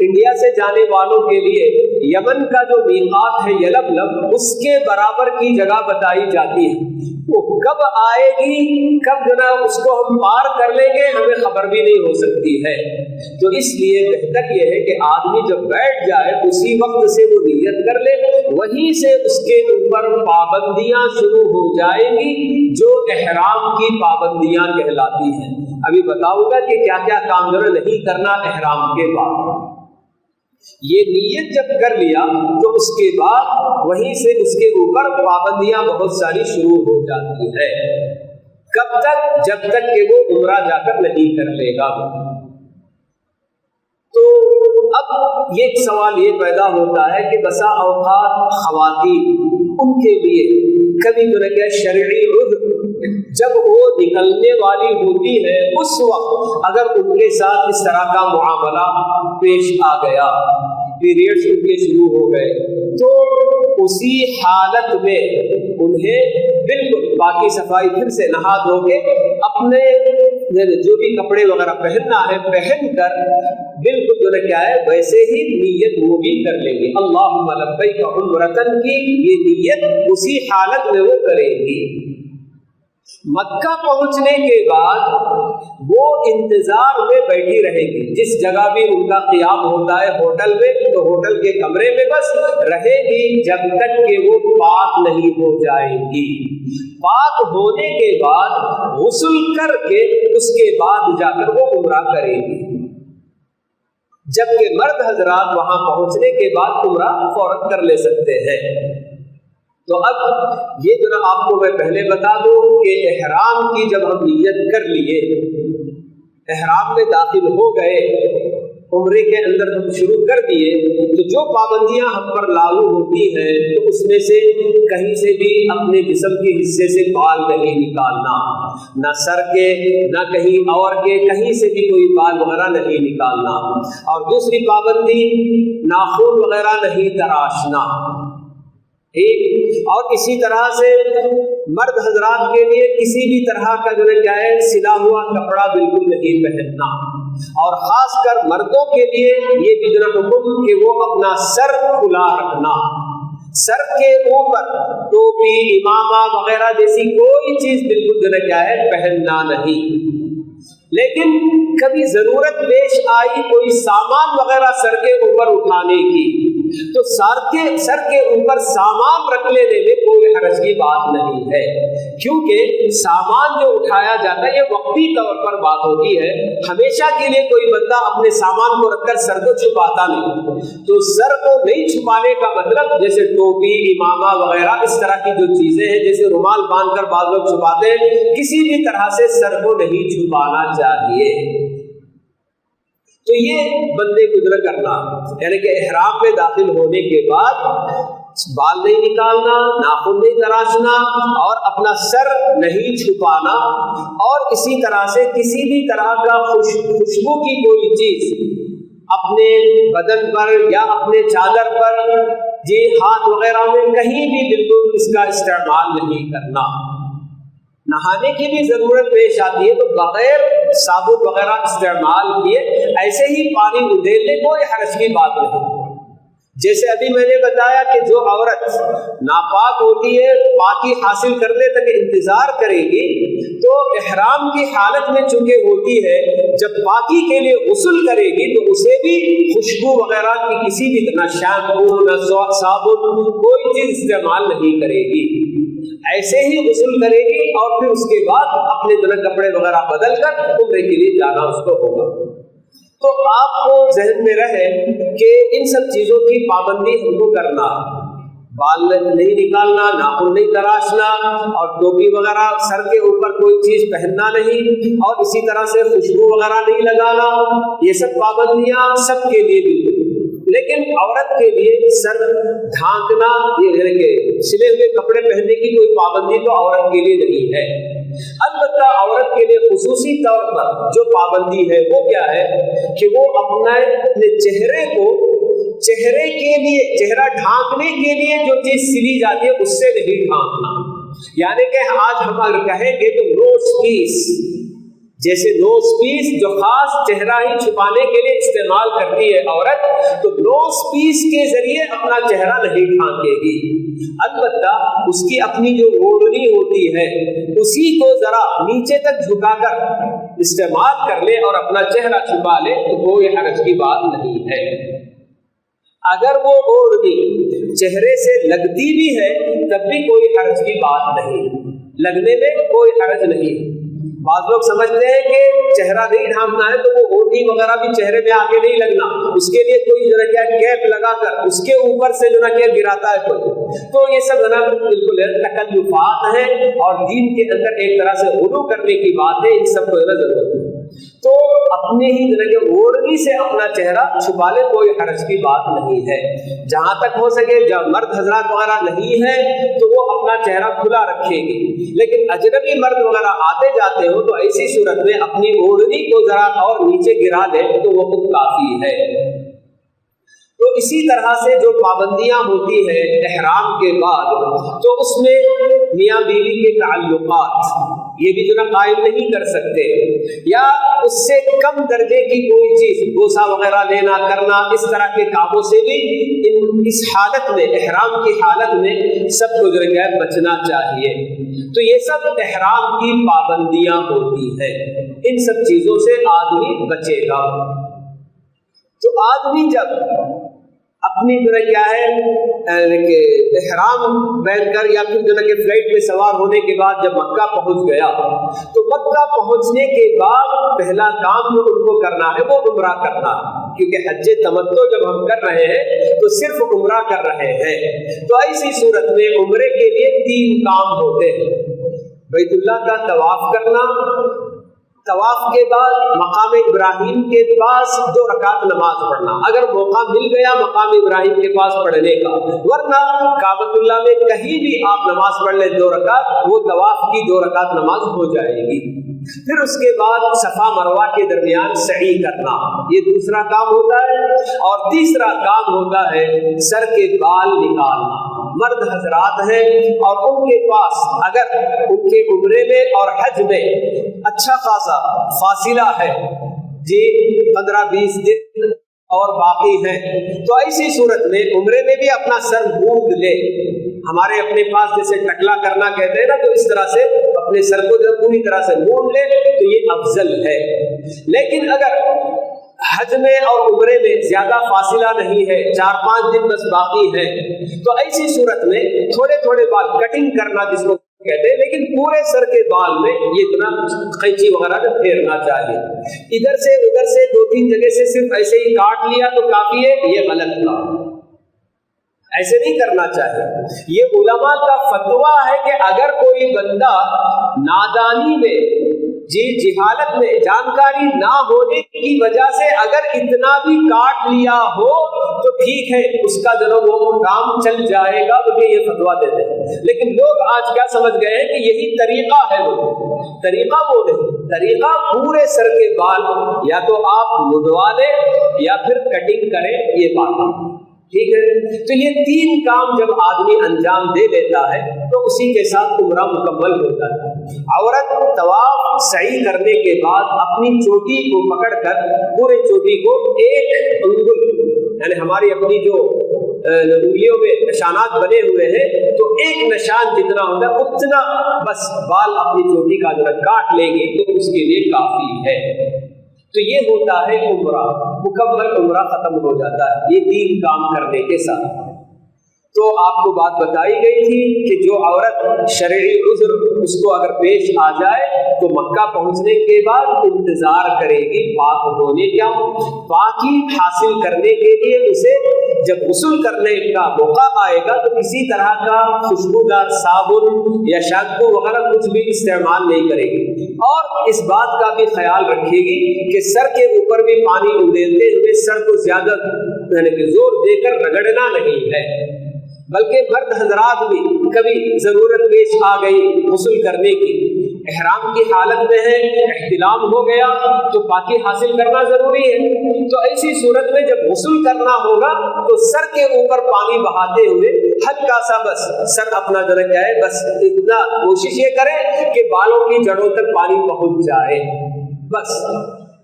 انڈیا سے جانے والوں کے لیے یمن کا جو میقات ہے یلملم، اس کے برابر کی جگہ بتائی جاتی ہے، وہ کب آئے گی کب جناب اس کو ہم پار کر لیں گے ہمیں خبر بھی نہیں ہو سکتی ہے۔ تو اس لیے بہتر یہ ہے کہ آدمی جب بیٹھ جائے اسی وقت سے وہ نیت کر لے، وہیں سے اس کے اوپر پابندیاں شروع ہو جائیں گی جو احرام کی پابندیاں کہلاتی ہیں۔ ابھی بتاؤں گا کہ کیا کیا کام جو نہیں کرنا احرام کے بعد۔ یہ نیت جب کر لیا تو اس کے بعد وہیں سے اس کے اوپر پابندیاں بہت ساری شروع ہو جاتی ہے۔ کب تک؟ جب تک کہ وہ عمرہ جا کر نہیں کر لے گا۔ تو اب یہ سوال یہ پیدا ہوتا ہے کہ بسا اوقات خواتین ان کے لیے کبھی تو نہ شرعی عذر جب وہ نکلنے والی ہوتی ہے اس وقت اگر ان کے ساتھ اس طرح کا معاملہ پیش آ گیا، پیریڈز ان کے شروع ہو گئے، تو اسی حالت میں انہیں بالکل باقی صفائی پھر سے نہا دھو کے اپنے جو بھی کپڑے وغیرہ پہننا ہے پہن کر بالکل جو کیا ہے ویسے ہی نیت وہ بھی کر لیں گے، اللہم لبیک عمرۃ کی یہ نیت اسی حالت میں وہ کریں گی۔ مکہ پہنچنے کے بعد وہ انتظار میں بیٹھی رہے گی، جس جگہ بھی ان کا قیام ہوتا ہے ہوٹل میں، تو ہوٹل کے کمرے میں بس رہے گی جب تک کہ وہ پاک نہیں ہو جائے گی۔ پاک ہونے کے بعد غسل کر کے اس کے بعد جا کر وہ عمرہ کرے گی، جبکہ مرد حضرات وہاں پہنچنے کے بعد عمرہ فوراً کر لے سکتے ہیں۔ تو اب یہ جو آپ کو میں پہلے بتا دوں کہ احرام کی جب ہم نیت کر لیے، احرام میں داخل ہو گئے، عمرے کے اندر ہم شروع کر دیے، تو جو پابندیاں ہم پر لاگو ہوتی ہیں تو اس میں سے کہیں سے بھی اپنے جسم کے حصے سے بال نہیں نکالنا، نہ سر کے نہ کہیں اور کے، کہیں سے بھی کوئی بال وغیرہ نہیں نکالنا، اور دوسری پابندی ناخن وغیرہ نہیں تراشنا، اور اسی طرح سے مرد حضرات کے لیے کسی بھی طرح کا جو کیا ہے سلا ہوا کپڑا بالکل نہیں پہننا، اور خاص کر مردوں کے لیے یہ بھی جو حکم کہ وہ اپنا سر کھلا رکھنا، سر کے اوپر ٹوپی امامہ وغیرہ جیسی کوئی چیز بالکل جو کیا ہے پہننا نہیں۔ لیکن کبھی ضرورت پیش آئی کوئی سامان وغیرہ سر کے اوپر اٹھانے کی تو سر کے اوپر سامان رکھ لینے میں کوئی حرج کی بات نہیں ہے، کیونکہ سامان جو اٹھایا جاتا ہے یہ وقتی طور پر بات ہوتی ہے، ہمیشہ کے لیے کوئی بندہ اپنے سامان کو رکھ کر سر کو چھپاتا نہیں، تو سر کو نہیں چھپانے کا مطلب جیسے ٹوپی امامہ وغیرہ اس طرح کی جو چیزیں ہیں، جیسے رومال باندھ کر بعض لوگ چھپاتے ہیں، کسی بھی طرح سے سر کو نہیں چھپانا چاہیے۔ تو یہ بندے کو جو کرنا، یعنی کہ احرام میں داخل ہونے کے بعد بال نہیں نکالنا، ناخن نہیں تراشنا اور اپنا سر نہیں چھپانا، اور اسی طرح سے کسی بھی طرح کا خوشبو کی کوئی چیز اپنے بدن پر یا اپنے چادر پر، جی ہاتھ وغیرہ میں کہیں بھی بالکل اس کا استعمال نہیں کرنا۔ نہانے کی بھی ضرورت پیش آتی ہے تو بغیر صابن وغیرہ استعمال کیے ایسے ہی پانی ادھیلنے کو یہ حرج کی بات نہیں۔ جیسے ابھی میں نے بتایا کہ جو عورت ناپاک ہوتی ہے پاکی حاصل کرنے تک انتظار کرے گی، تو احرام کی حالت میں چونکہ ہوتی ہے، جب پاکی کے لیے غسل کرے گی تو اسے بھی خوشبو وغیرہ کی کسی بھی نہ شیمپو نہ صابن کوئی چیز استعمال نہیں کرے گی، ایسے ہی غسل کرے گی اور پھر اس کے بعد اپنے کپڑے وغیرہ بدل کر عمرے کے لیے جانا اس کو ہوگا۔ تو آپ کو ذہن میں رہے کہ ان سب چیزوں کی پابندی ہم کو کرنا، بال نہیں نکالنا، ناخن نہیں تراشنا، اور ٹوپی وغیرہ سر کے اوپر کوئی چیز پہننا نہیں، اور اسی طرح سے خوشبو وغیرہ نہیں لگانا، یہ سب پابندیاں سب کے لیے بھی۔ لیکن عورت کے لیے سر ڈھانکنا، یہ کہ سلے ہوئے کپڑے پہننے کی کوئی پابندی تو عورت کے لیے نہیں ہے۔ البتہ عورت کے لیے خصوصی طور پر جو پابندی ہے وہ کیا ہے کہ وہ اپنے چہرے کو، چہرے کے لیے، چہرہ ڈھانکنے کے لیے جو چیز سلی جاتی ہے اس سے نہیں ڈھانکنا۔ یعنی کہ آج ہم اگر کہیں گے تو نوز پیس، جیسے نوز پیس جو خاص چہرہ ہی چھپانے کے لیے استعمال کرتی ہے عورت، تو نوز پیس کے ذریعے اپنا چہرہ نہیں ڈھانکے گی، البتہ اس کی اپنی جو اوڑھنی ہوتی ہے اسی کو ذرا نیچے تک جھکا کر استعمال کر لے اور اپنا چہرہ چھپا لے تو کوئی حرج کی بات نہیں ہے۔ اگر وہ اوڑھنی چہرے سے لگتی بھی ہے تب بھی کوئی حرج کی بات نہیں، لگنے میں کوئی حرج نہیں۔ بعض لوگ سمجھتے ہیں کہ چہرہ نہیں ڈھانپنا ہے تو وہ اوڑھنی وغیرہ بھی چہرے میں آگے نہیں لگنا، اس کے لیے کوئی جو ہے کیپ لگا کر اس کے اوپر سے جو ہے کیا گراتا ہے کوئی، تو یہ سب بالکل تکلفات ہیں اور دین کے اندر ایک طرح سے غلو کرنے کی بات ہے، ان سب کو ضرورت ہے۔ تو اپنے ہی اوڑھنی سے اپنا چہرہ چھپا لے، کوئی حرج کی بات نہیں ہے۔ جہاں تک ہو سکے جب مرد حضرات وغیرہ نہیں ہے تو وہ اپنا چہرہ کھلا رکھے گی، لیکن اجنبی مرد وغیرہ آتے جاتے ہو تو ایسی صورت میں اپنی اوڑھنی کو ذرا اور نیچے گرا دے تو وہ خود کافی ہے۔ تو اسی طرح سے جو پابندیاں ہوتی ہیں احرام کے بعد، تو اس میں میاں بیوی کے تعلقات یہ بھی جو قائم نہیں کر سکتے، یا اس سے کم درجے کی کوئی چیز بوسہ وغیرہ لینا کرنا، اس طرح کے کاموں سے بھی اس حالت میں، احرام کی حالت میں سب کو جو ہے بچنا چاہیے۔ تو یہ سب احرام کی پابندیاں ہوتی ہیں، ان سب چیزوں سے آدمی بچے گا۔ تو آدمی جب اپنی جو ہے کیا ہے کہ احرام پہن کر یا پھر جو ہے کہ فلائٹ میں سوار ہونے کے بعد جب مکہ پہنچ گیا، تو مکہ پہنچنے کے بعد پہلا کام جو ان کو کرنا ہے وہ عمرہ کرنا ہے، کیونکہ حج تمتع جب ہم کر رہے ہیں تو صرف عمرہ کر رہے ہیں۔ تو ایسی صورت میں عمرے کے لیے 3 کام ہوتے ہیں: بیت اللہ کا طواف کرنا، طواف کے بعد مقام ابراہیم کے پاس 2 رکعت نماز پڑھنا، اگر موقع مل گیا مقام ابراہیم کے پاس پڑھنے کا، ورنہ کعبۃ اللہ میں کہیں بھی آپ نماز پڑھ لیں 2 رکعت، وہ طواف کی 2 رکعت نماز ہو جائے گی۔ پھر اس کے بعد صفا مروہ کے درمیان سعی کرنا، یہ دوسرا کام ہوتا ہے، اور تیسرا کام ہوتا ہے سر کے بال نکالنا۔ مرد حضرات ہیں اور ان کے پاس اگر ان کے عمرے میں اور حج میں اچھا خاصا فاصلہ ہے، جی 15-20 دن اور باقی ہیں، تو ایسی صورت میں عمرے میں بھی اپنا سر موند لے، ہمارے اپنے پاس جیسے ٹکلا کرنا کہتے ہیں نا، تو اس طرح سے اپنے سر کو جب پوری طرح سے موند لے تو یہ افضل ہے۔ لیکن اگر حج میں اور عمرے میں زیادہ فاصلہ نہیں ہے، 4-5 دن بس باقی ہے، تو ایسی صورت میں تھوڑے تھوڑے بال کٹنگ کرنا جس کو کہتے ہیں، لیکن پورے سر کے بال میں یہ اتنا قینچی وغیرہ کا پھیرنا چاہیے۔ ادھر سے ادھر سے 2-3 جگہ سے صرف ایسے ہی کاٹ لیا تو کافی ہے، یہ غلط تھا، ایسے نہیں کرنا چاہیے۔ یہ علماء کا فتویٰ ہے کہ اگر کوئی بندہ نادانی میں جی جہالت میں جانکاری نہ ہونے کی وجہ سے اگر اتنا بھی کاٹ لیا ہو تو ٹھیک ہے، اس کا جناب وہ کام چل جائے گا، بلکہ یہ فتویٰ دیتے ہیں۔ لیکن لوگ آج کیا سمجھ گئے ہیں کہ یہی طریقہ ہے، وہ طریقہ وہ نہیں، طریقہ پورے سر کے بال یا تو آپ مدوا لیں یا پھر کٹنگ کریں، یہ بات ہے، ٹھیک ہے۔ تو یہ تین کام جب آدمی انجام دے لیتا ہے تو اسی کے ساتھ عمرہ مکمل ہوتا ہے۔ عورت طواف سعی کرنے کے بعد اپنی چوٹی کو پکڑ کر پورے چوٹی کو ایک انگل، یعنی ہماری اپنی جو انگلیوں میں نشانات بنے ہوئے ہیں تو ایک نشان جتنا ہوتا ہے اتنا بس بال اپنی چوٹی کا جو کاٹ لیں گے تو اس کے لیے کافی ہے۔ تو یہ ہوتا ہے عمرہ، مکمل عمرہ ختم ہو جاتا ہے یہ تین کام کرنے کے ساتھ۔ تو آپ کو بات بتائی گئی تھی کہ جو عورت شرعی عذر اس کو اگر پیش آ جائے تو مکہ پہنچنے کے بعد انتظار کرے گی پاک ہونے کا، پاکی حاصل کرنے کے لیے اسے جب غسل کرنے کا موقع آئے گا تو کسی طرح کا خوشبودار صابن یا شیمپو وغیرہ کچھ بھی استعمال نہیں کرے گی، اور اس بات کا بھی خیال رکھے گی کہ سر کے اوپر بھی پانی اندیلتے ہوئے سر کو زیادہ یعنی کہ زور دے کر رگڑنا نہیں ہے، بلکہ مرد حضرات بھی کبھی ضرورت پیش آ گئی غسل کرنے کی، احرام کی حالت میں ہے، احتلام ہو گیا تو پاکی حاصل کرنا ضروری ہے، تو ایسی صورت میں جب غسل کرنا ہوگا تو سر کے اوپر پانی بہاتے ہوئے ہلکا سا بس سر اپنا درجہ ہے، بس اتنا کوشش یہ کریں کہ بالوں کی جڑوں تک پانی پہنچ جائے بس۔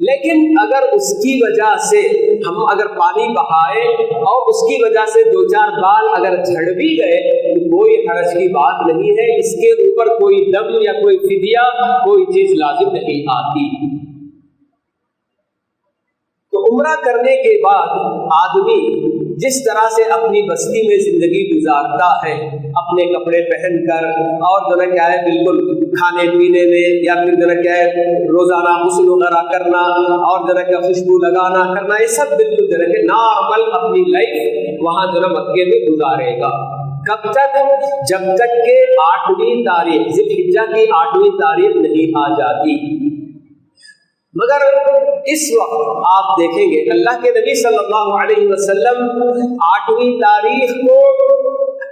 لیکن اگر اس کی وجہ سے ہم اگر پانی بہائے اور اس کی وجہ سے دو چار بال اگر جھڑ بھی گئے تو کوئی حرج کی بات نہیں ہے، اس کے اوپر کوئی دم یا کوئی فدیہ کوئی چیز لازم نہیں آتی۔ تو عمرہ کرنے کے بعد آدمی جس طرح سے اپنی بستی میں زندگی گزارتا ہے، اپنے کپڑے پہن کر اور جو ہے کیا ہے بالکل کھانے پینے میں یا پھر جو ہے کیا ہے روزانہ غسل وغیرہ کرنا اور جو ہے کیا خوشبو لگانا کرنا، یہ سب بالکل جو ہے کہ نارمل اپنی لائف وہاں جو ہے مکے میں گزارے گا۔ کب تک؟ جب تک کہ 8ویں تاریخ ذی الحجہ کی 8ویں تاریخ نہیں آ جاتی۔ مگر اس وقت آپ دیکھیں گے اللہ کے نبی صلی اللہ علیہ وسلم 8ویں تاریخ کو،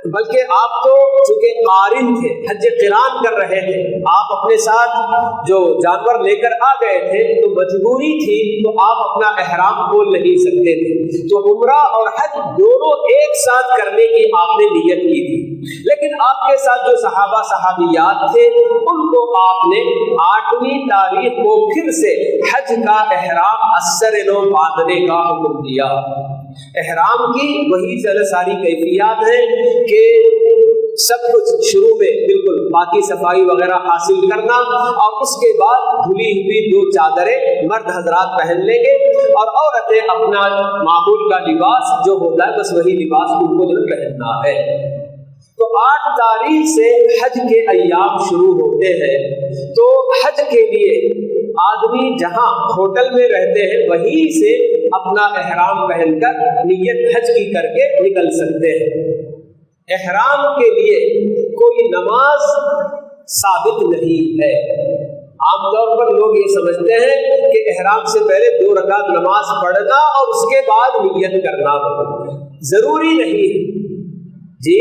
بلکہ آپ تو چونکہ قارن تھے، حج قران کر رہے تھے، آپ اپنے ساتھ جو جانور لے کر آ گئے تھے تو مجبوری تھی تو آپ اپنا احرام کھول نہیں سکتے تھے، تو عمرہ اور حج دونوں ایک ساتھ کرنے کی آپ نے نیت کی تھی، لیکن آپ کے ساتھ جو صحابہ صحابیات تھے ان کو آپ نے 8ویں تاریخ کو پھر سے حج کا احرام اثر نو باندھنے کا حکم دیا۔ احرام کی وہی ساری کیفیات ہیں کہ سب کچھ شروع میں بالکل باقی صفائی وغیرہ حاصل کرنا، اور اس کے بعد دھلی ہوئی 2 چادریں مرد حضرات پہن لیں گے اور عورتیں اپنا معمول کا لباس جو ہوتا ہے بس وہی لباس ان کو پہننا ہے۔ تو 8 تاریخ سے حج کے ایام شروع ہوتے ہیں، تو حج کے لیے آدمی جہاں ہوٹل میں رہتے ہیں وہیں سے اپنا احرام پہن کر نیت حج کی کر کے نکل سکتے ہیں۔ احرام کے لیے کوئی نماز ثابت نہیں ہے۔ عام طور پر لوگ یہ سمجھتے ہیں کہ احرام سے پہلے 2 رکعت نماز پڑھنا اور اس کے بعد نیت کرنا، ضروری نہیں ہے جی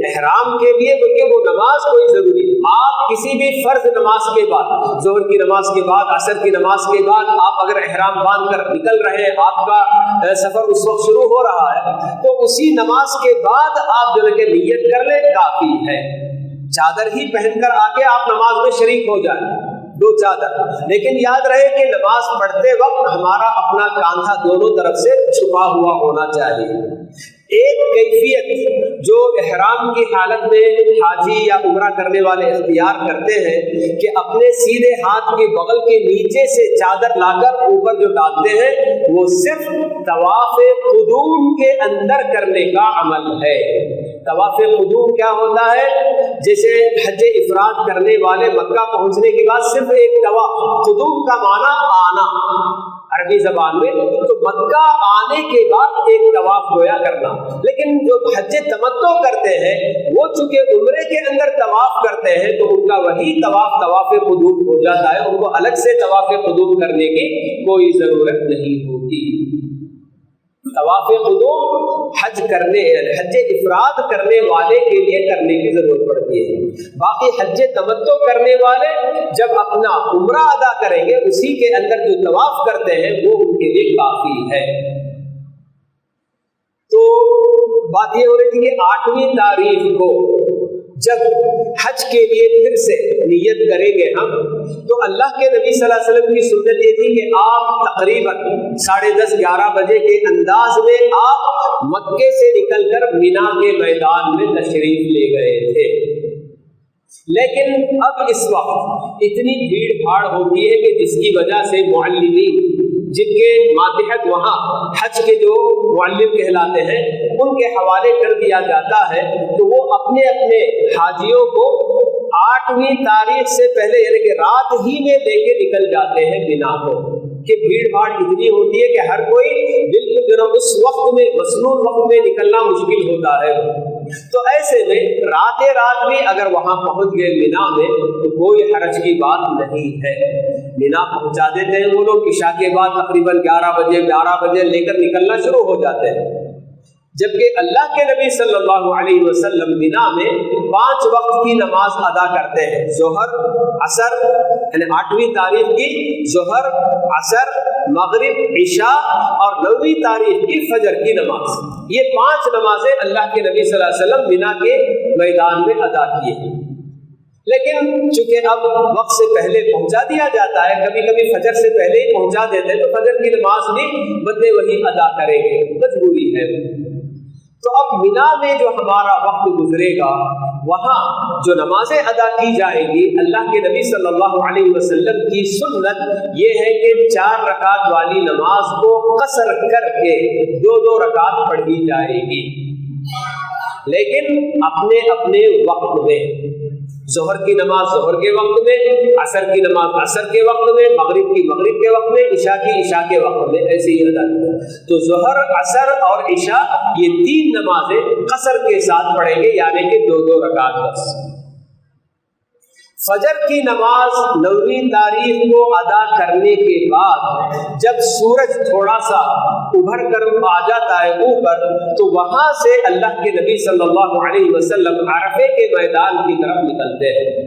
احرام کے لیے، بلکہ وہ نماز کوئی ضروری ہے۔ آپ کسی بھی فرض نماز کے بعد، ظہر کی نماز کے بعد، عصر کی نماز کے بعد آپ اگر احرام باندھ کر نکل رہے ہیں، آپ کا سفر اس وقت شروع ہو رہا ہے تو اسی نماز کے بعد آپ جو ہے کہ نیت کر لیں کافی ہے۔ چادر ہی پہن کر آ کے آپ نماز میں شریک ہو جائیں، 2 چادر، لیکن یاد رہے کہ نماز پڑھتے وقت ہمارا اپنا کاندھا دونوں طرف سے چھپا ہوا ہونا چاہیے۔ ایک کیفیت جو احرام کی حالت میں حاجی یا عمرہ کرنے والے اختیار کرتے ہیں کہ اپنے سیدھے ہاتھ کے بغل کے نیچے سے چادر لا کر اوپر جو ڈالتے ہیں وہ صرف طواف قدوم کے اندر کرنے کا عمل ہے۔ طواف قدوم کیا ہوتا ہے؟ جیسے حج افراد کرنے والے مکہ پہنچنے کے بعد صرف ایک طواف، قدوم کا معنی آنا، عربی زبان میں، تو مکہ آنے کے بعد ایک طواف گویا کرنا. لیکن جو حج تمتع کرتے ہیں وہ چونکہ عمرے کے اندر طواف کرتے ہیں تو ان کا وہی طواف طواف قدوم ہو جاتا ہے، ان کو الگ سے طواف قدوم کرنے کی کوئی ضرورت نہیں ہوتی. طواف قدوم حج کرنے حج افراد کرنے والے کے لیے کرنے کی ضرورت پڑتی ہے. باقی حج تمتع کرنے والے جب اپنا عمرہ ادا کریں گے اسی کے اندر جو طواف کرتے ہیں وہ ان کے لیے کافی ہے. تو بات یہ ہو رہی تھی کہ 8ویں تاریخ کو جب حج کے لیے پھر سے نیت کریں گے ہم، تو اللہ کے نبی صلی اللہ علیہ وسلم کی سنت یہ تھی کہ آپ تقریباً 10:30-11 بجے کے انداز میں آپ مکے سے نکل کر مینا کے میدان میں تشریف لے گئے تھے. لیکن اب اس وقت اتنی بھیڑ بھاڑ ہوتی ہے کہ جس کی وجہ سے معلمین جن کے ماتحت وہاں حج کے جو معلم کہلاتے ہیں ان کے حوالے کر دیا جاتا ہے، تو وہ اپنے اپنے حاجیوں کو 8ویں تاریخ سے پہلے یعنی کہ رات ہی میں لے کے نکل جاتے ہیں مینا کو، کہ بھیڑ بھاڑ اتنی ہوتی ہے کہ ہر کوئی بالکل اس وقت میں مسنون وقت میں نکلنا مشکل ہوتا ہے. تو ایسے میں رات بھی اگر وہاں پہنچ گئے مینا میں تو کوئی حرج کی بات نہیں ہے. مینا پہنچا دیتے ہیں وہ لوگ، عشاء کے بعد تقریباً 11 بجے لے کر نکلنا شروع ہو جاتے ہیں. جبکہ اللہ کے نبی صلی اللہ علیہ وسلم مینا میں 5 وقت کی نماز ادا کرتے ہیں. ظہر، عصر، یعنی 8ویں تاریخ کی ظہر، عصر، مغرب، عشاء اور 9ویں تاریخ کی فجر کی نماز. یہ 5 نمازیں اللہ کے نبی صلی اللہ علیہ وسلم مینا کے میدان میں ادا کیے. لیکن چونکہ اب وقت سے پہلے پہنچا دیا جاتا ہے، کبھی کبھی فجر سے پہلے ہی پہنچا دیتے ہیں، تو فجر کی نماز بھی بندے وہی ادا کریں گے، مجبوری ہے. تو اب مینا میں جو ہمارا وقت گزرے گا وہاں جو نمازیں ادا کی جائیں گی، اللہ کے نبی صلی اللہ علیہ وسلم کی سنت یہ ہے کہ 4 رکعت والی نماز کو قصر کر کے 2 رکعت پڑھی جائے گی، لیکن اپنے اپنے وقت میں. ظہر کی نماز ظہر کے وقت میں، عصر کی نماز عصر کے وقت میں، مغرب کی مغرب کے وقت میں، عشاء کی عشاء کے وقت میں، ایسے ہی ادا کریں. تو ظہر، عصر اور عشاء یہ 3 نمازیں قصر کے ساتھ پڑھیں گے، یعنی کہ 2 رکعت بس. فجر کی نماز 9ویں تاریخ کو ادا کرنے کے بعد جب سورج تھوڑا سا ابھر کر آ جاتا ہے اوپر، تو وہاں سے اللہ کے نبی صلی اللہ علیہ وسلم عرفے کے میدان کی طرف نکلتے ہیں.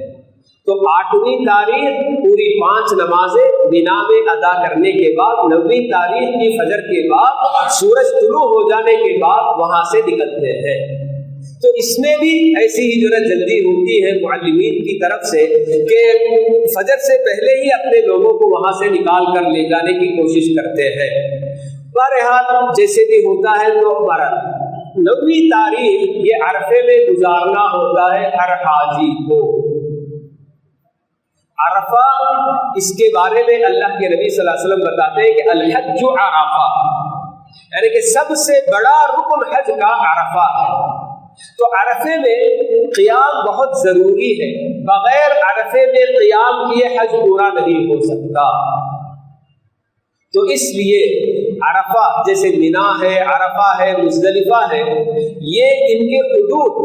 تو 8ویں تاریخ پوری 5 نمازیں مینا میں ادا کرنے کے بعد 9ویں تاریخ کی فجر کے بعد سورج طلوع ہو جانے کے بعد وہاں سے نکلتے ہیں. تو اس میں بھی ایسی ہی جو جلدی ہوتی ہے معلمین کی طرف سے کہ فجر سے پہلے ہی اپنے لوگوں کو وہاں سے نکال کر لے جانے کی کوشش کرتے ہیں. بہرحال جیسے بھی ہوتا ہے تو 9ویں تاریخ یہ عرفے میں گزارنا ہوتا ہے ہر حاجی کو. عرفہ، اس کے بارے میں اللہ کے نبی صلی اللہ علیہ وسلم بتاتے ہیں کہ الحج عرفہ، یعنی کہ سب سے بڑا رکن حج کا عرفہ ہے. تو عرفے میں قیام بہت ضروری ہے، بغیر عرفے میں قیام کیے حج پورا نہیں ہو سکتا. تو اس لیے عرفہ جیسے مینا ہے، عرفہ ہے، مزدلفہ ہے، یہ ان کے حدود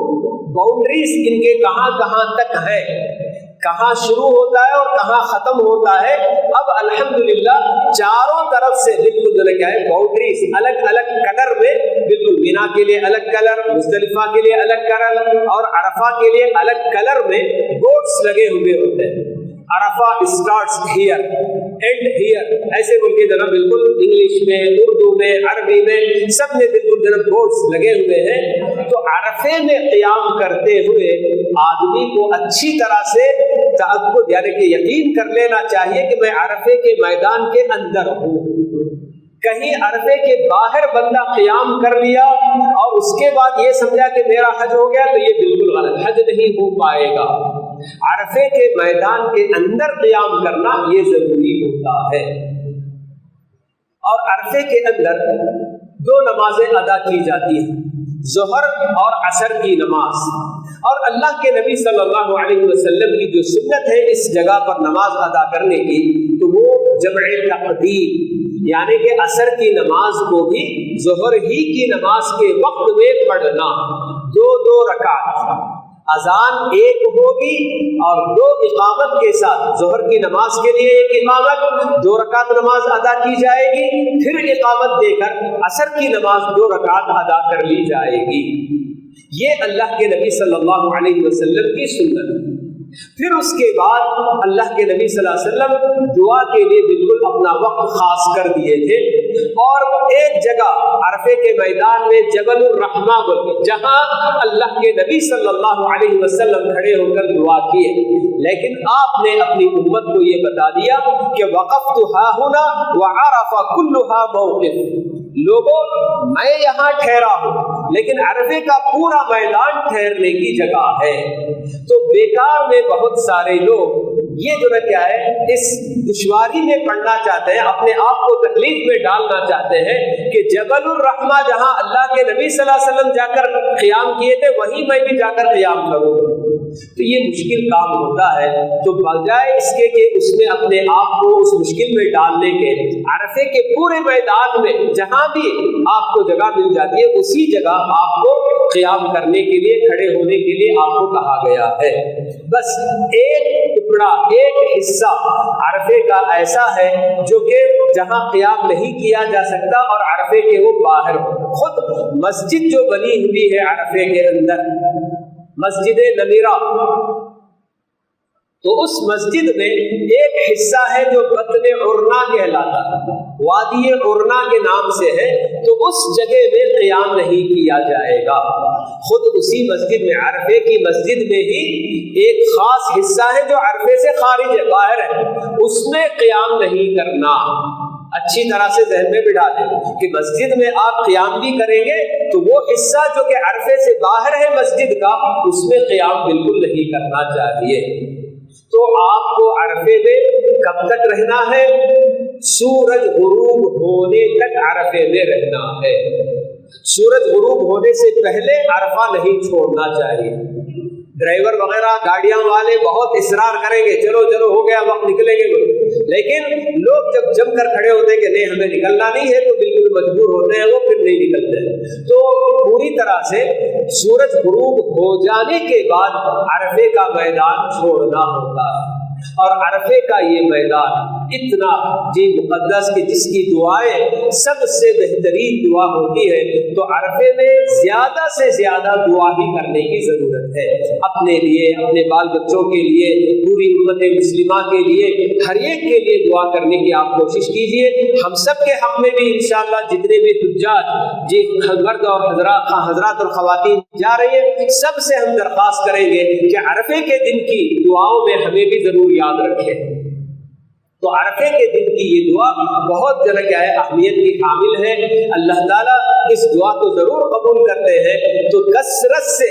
باؤنڈریز ان کے کہاں کہاں تک ہے، کہاں شروع ہوتا ہے اور کہاں ختم ہوتا ہے. اب الحمدللہ چاروں طرف سے بالکل کیا ہے باؤنڈریز الگ الگ کلر میں، بالکل مینا کے لیے الگ کلر، مزدلفہ کے لیے الگ کلر اور عرفہ کے لیے الگ کلر میں بورڈز لگے ہوئے ہوتے ہیں. عرفہ اسٹارٹس ہیئر اینڈ ہیئر، ایسے بول کے جناب بالکل انگلش میں، اردو میں، عربی میں سب میں بالکل جناب بورڈز لگے ہوئے ہیں. تو عرفے میں قیام کرتے ہوئے آدمی کو اچھی طرح سے تعبد یعنی کہ یقین کر لینا چاہیے کہ میں عرفے کے میدان کے اندر ہوں. کہیں عرفے کے باہر بندہ قیام کر لیا اور اس کے بعد یہ سمجھا کہ میرا حج ہو گیا، تو یہ بالکل غلط، حج نہیں ہو پائے گا. عرفے کے میدان کے اندر قیام کرنا یہ ضروری ہوتا ہے. اور عرفے کے اندر 2 نمازیں ادا کی جاتی ہیں، ظہر اور عصر کی نماز. اور اللہ کے نبی صلی اللہ علیہ وسلم کی جو سنت ہے اس جگہ پر نماز ادا کرنے کی، تو وہ جمع تقدیم یعنی کہ عصر کی نماز کو بھی ظہر ہی کی نماز کے وقت میں پڑھنا، 2 رکعت، اذان ایک ہوگی اور 2 اقامت کے ساتھ، ظہر کی نماز کے لیے 1 اقامت، 2 رکعت نماز ادا کی جائے گی، پھر اقامت دے کر عصر کی نماز 2 رکعت ادا کر لی جائے گی۔ یہ اللہ کے نبی صلی اللہ علیہ وسلم کی سنت۔ پھر اس کے بعد اللہ کے نبی صلی اللہ علیہ وسلم دعا کے لیے بالکل اپنا وقت خاص کر دیے تھے، اور ایک جگہ عرفے کے میدان میں جبل الرحمہ بولتے جہاں اللہ کے نبی صلی اللہ علیہ وسلم کھڑے ہو کر دعا کیے، لیکن آپ نے اپنی امت کو یہ بتا دیا کہ وقفت ہا ہنا وعرفہ کلھا موقف، لوگوں میں یہاں ٹھہرا ہوں لیکن عرفے کا پورا میدان ٹھہرنے کی جگہ ہے۔ تو بیکار میں بہت سارے لوگ یہ جو ہے کیا ہے، اس دشواری میں پڑنا چاہتے ہیں، اپنے آپ کو تکلیف میں ڈالنا چاہتے ہیں کہ جبل الرحمہ جہاں اللہ کے نبی صلی اللہ علیہ وسلم جا کر قیام کیے تھے وہیں میں بھی جا کر قیام کروں، تو یہ مشکل کام ہوتا ہے۔ تو بجائے اس کے کہ اس میں اپنے آپ کو اس مشکل میں ڈالنے کے، عرفے کے پورے میدان میں جہاں بھی آپ کو جگہ مل جاتی ہے اسی جگہ آپ کو قیام کرنے کے لیے، کھڑے ہونے کے لیے آپ کو کہا گیا ہے۔ بس ایک ٹکڑا، ایک حصہ عرفے کا ایسا ہے جو کہ جہاں قیام نہیں کیا جا سکتا اور عرفے کے وہ باہر، خود مسجد جو بنی ہوئی ہے عرفے کے اندر، مسجد نمیرہ، تو اس مسجد میں ایک حصہ ہے جو بطن عرنا کہلاتا ہے، وادی عرنا کے نام سے ہے، تو اس جگہ میں قیام نہیں کیا جائے گا۔ خود اسی مسجد میں، عرفے کی مسجد میں ہی ایک خاص حصہ ہے جو عرفے سے خارج ہے، باہر ہے، اس میں قیام نہیں کرنا۔ اچھی طرح سے ذہن میں بٹھا دیں کہ مسجد میں آپ قیام بھی کریں گے تو وہ حصہ جو کہ عرفے سے باہر ہے مسجد کا، اس میں قیام بالکل نہیں کرنا چاہیے۔ تو آپ کو عرفے میں کب تک رہنا ہے؟ سورج غروب ہونے تک عرفے میں رہنا ہے۔ سورج غروب ہونے سے پہلے عرفہ نہیں چھوڑنا چاہیے۔ ڈرائیور وغیرہ، گاڑیاں والے بہت اصرار کریں گے، چلو چلو ہو گیا وقت نکلیں گے، لیکن لوگ جب جم کر کھڑے ہوتے ہیں کہ نہیں ہمیں نکلنا نہیں ہے تو بالکل مجبور ہوتے ہیں، وہ پھر نہیں نکلتے۔ تو پوری طرح سے سورج غروب ہو جانے کے بعد عرفے کا میدان چھوڑنا ہوتا ہے، اور عرفے کا یہ میدان اتنا مقدس کہ جس کی دعائیں سب سے بہترین دعا ہوتی ہے، تو عرفے میں زیادہ سے زیادہ دعا ہی کرنے کی ضرورت ہے، اپنے لیے، اپنے بال بچوں کے لیے، پوری امت مسلمہ کے لیے، ہر ایک کے لیے دعا کرنے کی آپ کوشش کیجئے۔ ہم سب کے حق میں بھی انشاءاللہ جتنے بھی حجاج مرد اور حضرات اور خواتین جا رہی ہیں، سب سے ہم درخواست کریں گے کہ عرفے کے دن کی دعاؤں میں ہمیں بھی ضرور یاد رکھیں۔ تو عرفے کے دن کی یہ دعا بہت زیادہ کیا ہے، اہمیت کی حامل ہے۔ اللہ تعالیٰ اس دعا کو ضرور قبول کرتے ہیں۔ تو کثرت سے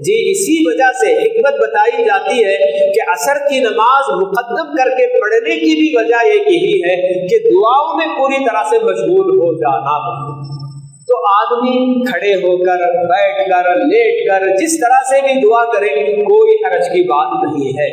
اسی وجہ سے حکمت بتائی جاتی ہے کہ عصر کی نماز مقدم کر کے پڑھنے کی بھی وجہ ایک یہی ہے کہ دعاؤں میں پوری طرح سے مشغول ہو جانا۔ تو آدمی کھڑے ہو کر، بیٹھ کر، لیٹ کر، جس طرح سے بھی دعا کرے کوئی حرج کی بات نہیں ہے۔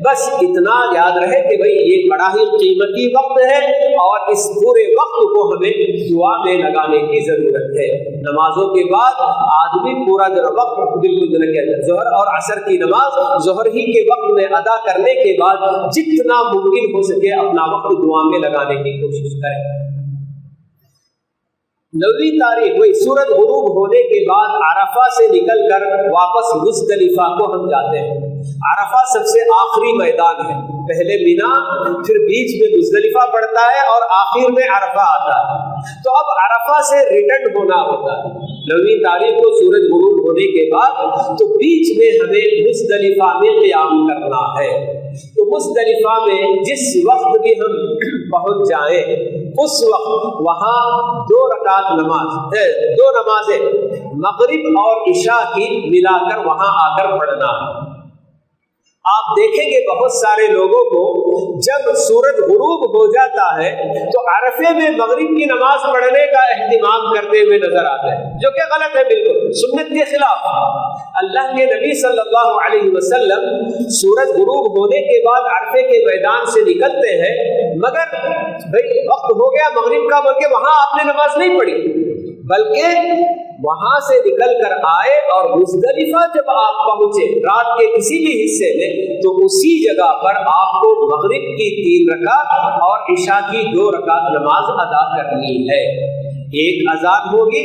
بس اتنا یاد رہے کہ بھئی یہ بڑا ہی قیمتی وقت ہے اور اس پورے وقت کو ہمیں دعا میں لگانے کی ضرورت ہے۔ نمازوں کے بعد آدمی پورا وقت بالکل ظہر اور عصر کی نماز ظہر ہی کے وقت میں ادا کرنے کے بعد جتنا ممکن ہو سکے اپنا وقت دعا میں لگانے کی کوشش کریں۔ 9ویں تاریخ وہی سورج غروب ہونے کے بعد عرفہ سے نکل کر واپس مزدلفہ کو ہم جاتے ہیں۔ عرفہ سب سے آخری میدان ہے، پہلے مینا، پھر بیچ میں مزدلفہ پڑتا ہے اور آخر میں عرفہ آتا ہے۔ تو اب عرفہ سے ریٹرن ہونا ہوتا ہے 9ویں تاریخ کو سورج غروب ہونے کے بعد، تو بیچ میں ہمیں مزدلفہ میں قیام کرنا ہے۔ تو مزدلفہ میں جس وقت بھی ہم پہنچ جائیں اس وقت وہاں 2 نمازیں مغرب اور عشاء کی ملا کر وہاں آ کر پڑھنا ہے۔ آپ دیکھیں گے بہت سارے لوگوں کو جب سورج غروب ہو جاتا ہے تو عرفے میں مغرب کی نماز پڑھنے کا اہتمام کرتے ہوئے نظر آتے ہیں، جو کہ غلط ہے، بالکل سنت کے خلاف۔ اللہ کے نبی صلی اللہ علیہ وسلم سورج غروب ہونے کے بعد عرفے کے میدان سے نکلتے ہیں، مگر بھئی وقت ہو گیا مغرب کا، بلکہ وہاں آپ نے نماز نہیں پڑھی، بلکہ وہاں سے نکل کر آئے اور مزدلفہ جب آپ پہنچے رات کے کسی بھی حصے میں، تو اسی جگہ پر آپ کو مغرب کی 3 رکعت اور عشاء کی 2 رکعت نماز ادا کرنی ہے۔ ایک اذان ہوگی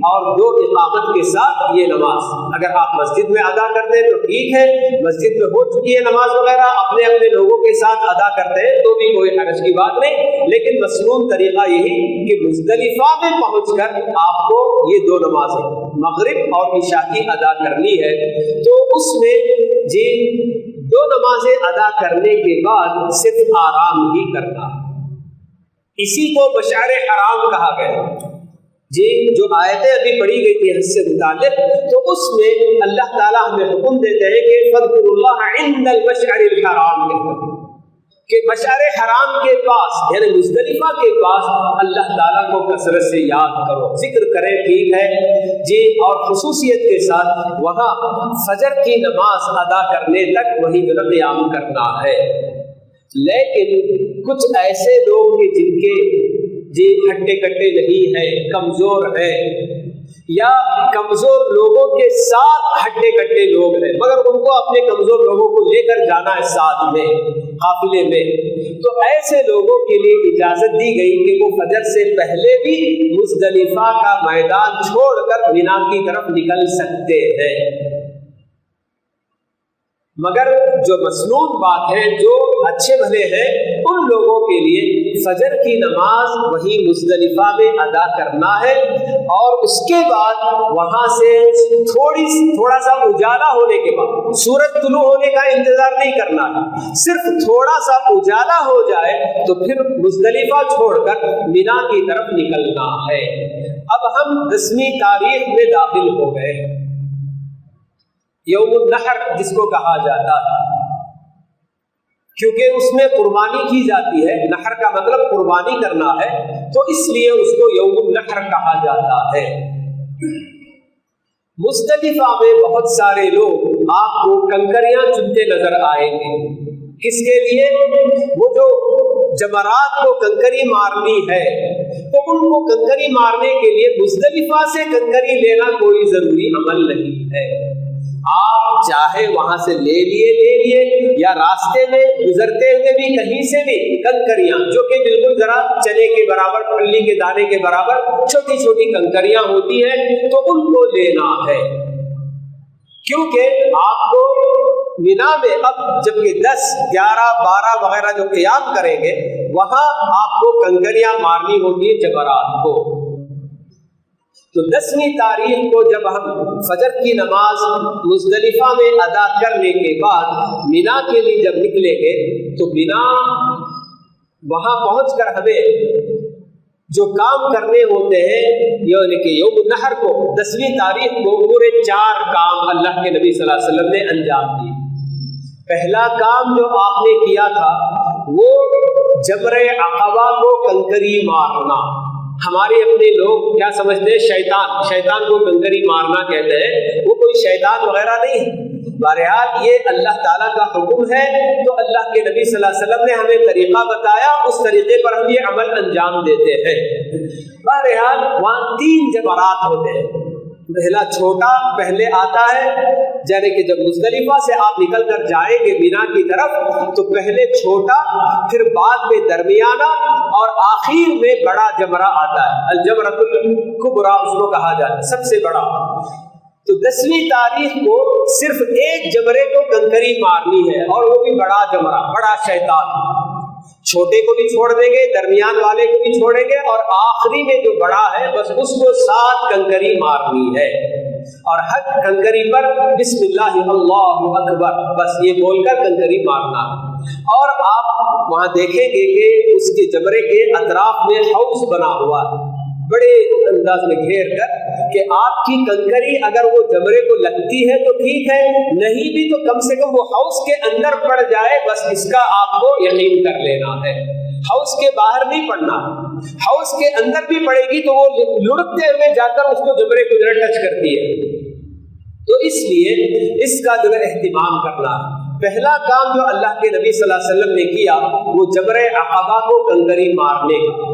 اور 2 اقامت کے ساتھ یہ نماز، اگر آپ مسجد میں ادا کرتے ہیں تو ٹھیک ہے، مسجد میں ہو چکی ہے نماز وغیرہ، اپنے اپنے لوگوں کے ساتھ ادا کرتے ہیں تو بھی کوئی حرج کی بات نہیں، لیکن مسنون طریقہ یہی کہ مزدلفہ میں پہنچ کر آپ کو یہ 2 نمازیں مغرب اور عشاء کی ادا کرنی ہے۔ تو اس میں جی 2 نمازیں ادا کرنے کے بعد صرف آرام ہی کرنا، اسی کو مشعر حرام کہا گیا۔ جی جو آیتیں ابھی پڑھی گئی تھی حج سے متعلق، تو اس میں اللہ تعالیٰ ہمیں حکم دیتے ہیں کہ فاذکروا اللہ عند المشعر الحرام، کہ مشعر حرام کے پاس یعنی مزدلفہ کے پاس اللہ تعالیٰ کو کثرت سے یاد کرو، ذکر کریں، ٹھیک ہے جی، اور خصوصیت کے ساتھ وہاں فجر کی نماز ادا کرنے تک وہی قیام کرنا ہے۔ لیکن کچھ ایسے لوگ ہیں جن کے جی ہٹے کٹے نہیں ہیں، کمزور ہیں، یا کمزور لوگوں کے ساتھ ہٹے کٹے لوگ ہیں، مگر ان کو اپنے کمزور لوگوں کو لے کر جانا ہے ساتھ میں قافلے میں، تو ایسے لوگوں کے لیے اجازت دی گئی کہ وہ فجر سے پہلے بھی مزدلفہ کا میدان چھوڑ کر مینا کی طرف نکل سکتے ہیں۔ مگر جو مسنون بات ہے، جو اچھے بھلے ہیں، ان لوگوں کے لیے فجر کی نماز وہی مزدلفہ میں ادا کرنا ہے، اور اس کے بعد وہاں سے تھوڑا سا اجالا ہونے کے بعد، سورج طلوع ہونے کا انتظار نہیں کرنا ہے، صرف تھوڑا سا اجالا ہو جائے تو پھر مزدلفہ چھوڑ کر مینا کی طرف نکلنا ہے۔ اب ہم 10ویں تاریخ میں داخل ہو گئے، یوم النحر جس کو کہا جاتا ہے، کیونکہ اس میں قربانی کی جاتی ہے، نحر کا مطلب قربانی کرنا ہے، تو اس لیے اس کو یوم النحر کہا جاتا ہے۔ مزدلفہ میں بہت سارے لوگ آپ کو کنکریاں چنتے نظر آئیں گے، کس کے لیے؟ وہ جو جمرات کو کنکری مارنی ہے، تو ان کو کنکری مارنے کے لیے مزدلفہ سے کنکری لینا کوئی ضروری عمل نہیں ہے، آپ چاہے وہاں سے لے لیے یا راستے میں گزرتے ہوئے بھی کہیں سے بھی کنکریاں، جو کہ بالکل ذرا چنے کے برابر، پھلی کے دانے کے برابر چھوٹی چھوٹی کنکریاں ہوتی ہیں، تو ان کو لینا ہے، کیونکہ آپ کو مینا میں اب جبکہ 10، 11، 12 وغیرہ جو قیام کریں گے، وہاں آپ کو کنکریاں مارنی ہوگی جمرات کو۔ تو 10ویں تاریخ کو جب ہم فجر کی نماز مزدلفہ میں ادا کرنے کے بعد مینا کے لیے جب نکلیں گے، تو مینا وہاں پہنچ کر ہمیں جو کام کرنے ہوتے ہیں، یعنی کہ یوم النحر کو 10ویں تاریخ کو پورے 4 کام اللہ کے نبی صلی اللہ علیہ وسلم نے انجام دیے۔ پہلا کام جو آپ نے کیا تھا وہ جمرہ عقبہ کو کنکری مارنا۔ ہمارے اپنے لوگ کیا سمجھتے ہیں؟ شیطان کو کنکری مارنا کہتے ہیں، وہ کوئی شیطان وغیرہ نہیں ہے، بہرحال یہ اللہ تعالیٰ کا حکم ہے، تو اللہ کے نبی صلی اللہ علیہ وسلم نے ہمیں طریقہ بتایا، اس طریقے پر ہم یہ عمل انجام دیتے ہیں۔ بہرحال وہاں 3 جمرات ہوتے ہیں، پہلا چھوٹا پہلے آتا ہے، یعنی کہ جب مزدلفہ سے آپ نکل کر جائیں گے مینا کی طرف تو پہلے چھوٹا، پھر بعد میں درمیانہ اور آخر میں بڑا جمرہ آتا ہے، الجمرۃ الکبریٰ اس کو کہا جاتا ہے، سب سے بڑا۔ تو 10ویں تاریخ کو صرف ایک جمرے کو کنکری مارنی ہے، اور وہ بھی بڑا جمرہ، بڑا شیطان۔ چھوٹے کو بھی چھوڑ دیں گے، درمیان والے کو بھی چھوڑیں گے، اور آخری میں جو بڑا ہے بس اس کو 7 کنکری مارنی ہے، اور ہر کنکری پر بسم اللہ اللہ اکبر بس یہ بول کر کنکری مارنا۔ اور آپ وہاں دیکھیں گے کہ اس کے جمرے کے اطراف میں حوض بنا ہوا ہے، بڑے انداز میں گھیر کر کہ آپ کی کنکری اگر وہ جمرے کو لگتی ہے تو ٹھیک ہے، نہیں بھی تو کم سے کم وہ ہاؤس کے اندر پڑ جائے، بس اس کا آپ کو یقین کر لینا ہے۔ ہاؤس کے باہر نہیں پڑنا، ہاؤس کے اندر بھی پڑے گی تو وہ لڑکتے ہوئے جا کر اس کو جمرے کو ٹچ کرتی ہے، تو اس لیے اس کا جو ہے اہتمام کرنا۔ پہلا کام جو اللہ کے نبی صلی اللہ علیہ وسلم نے کیا وہ جمرہ عقبہ کو کنکری مارنے کا۔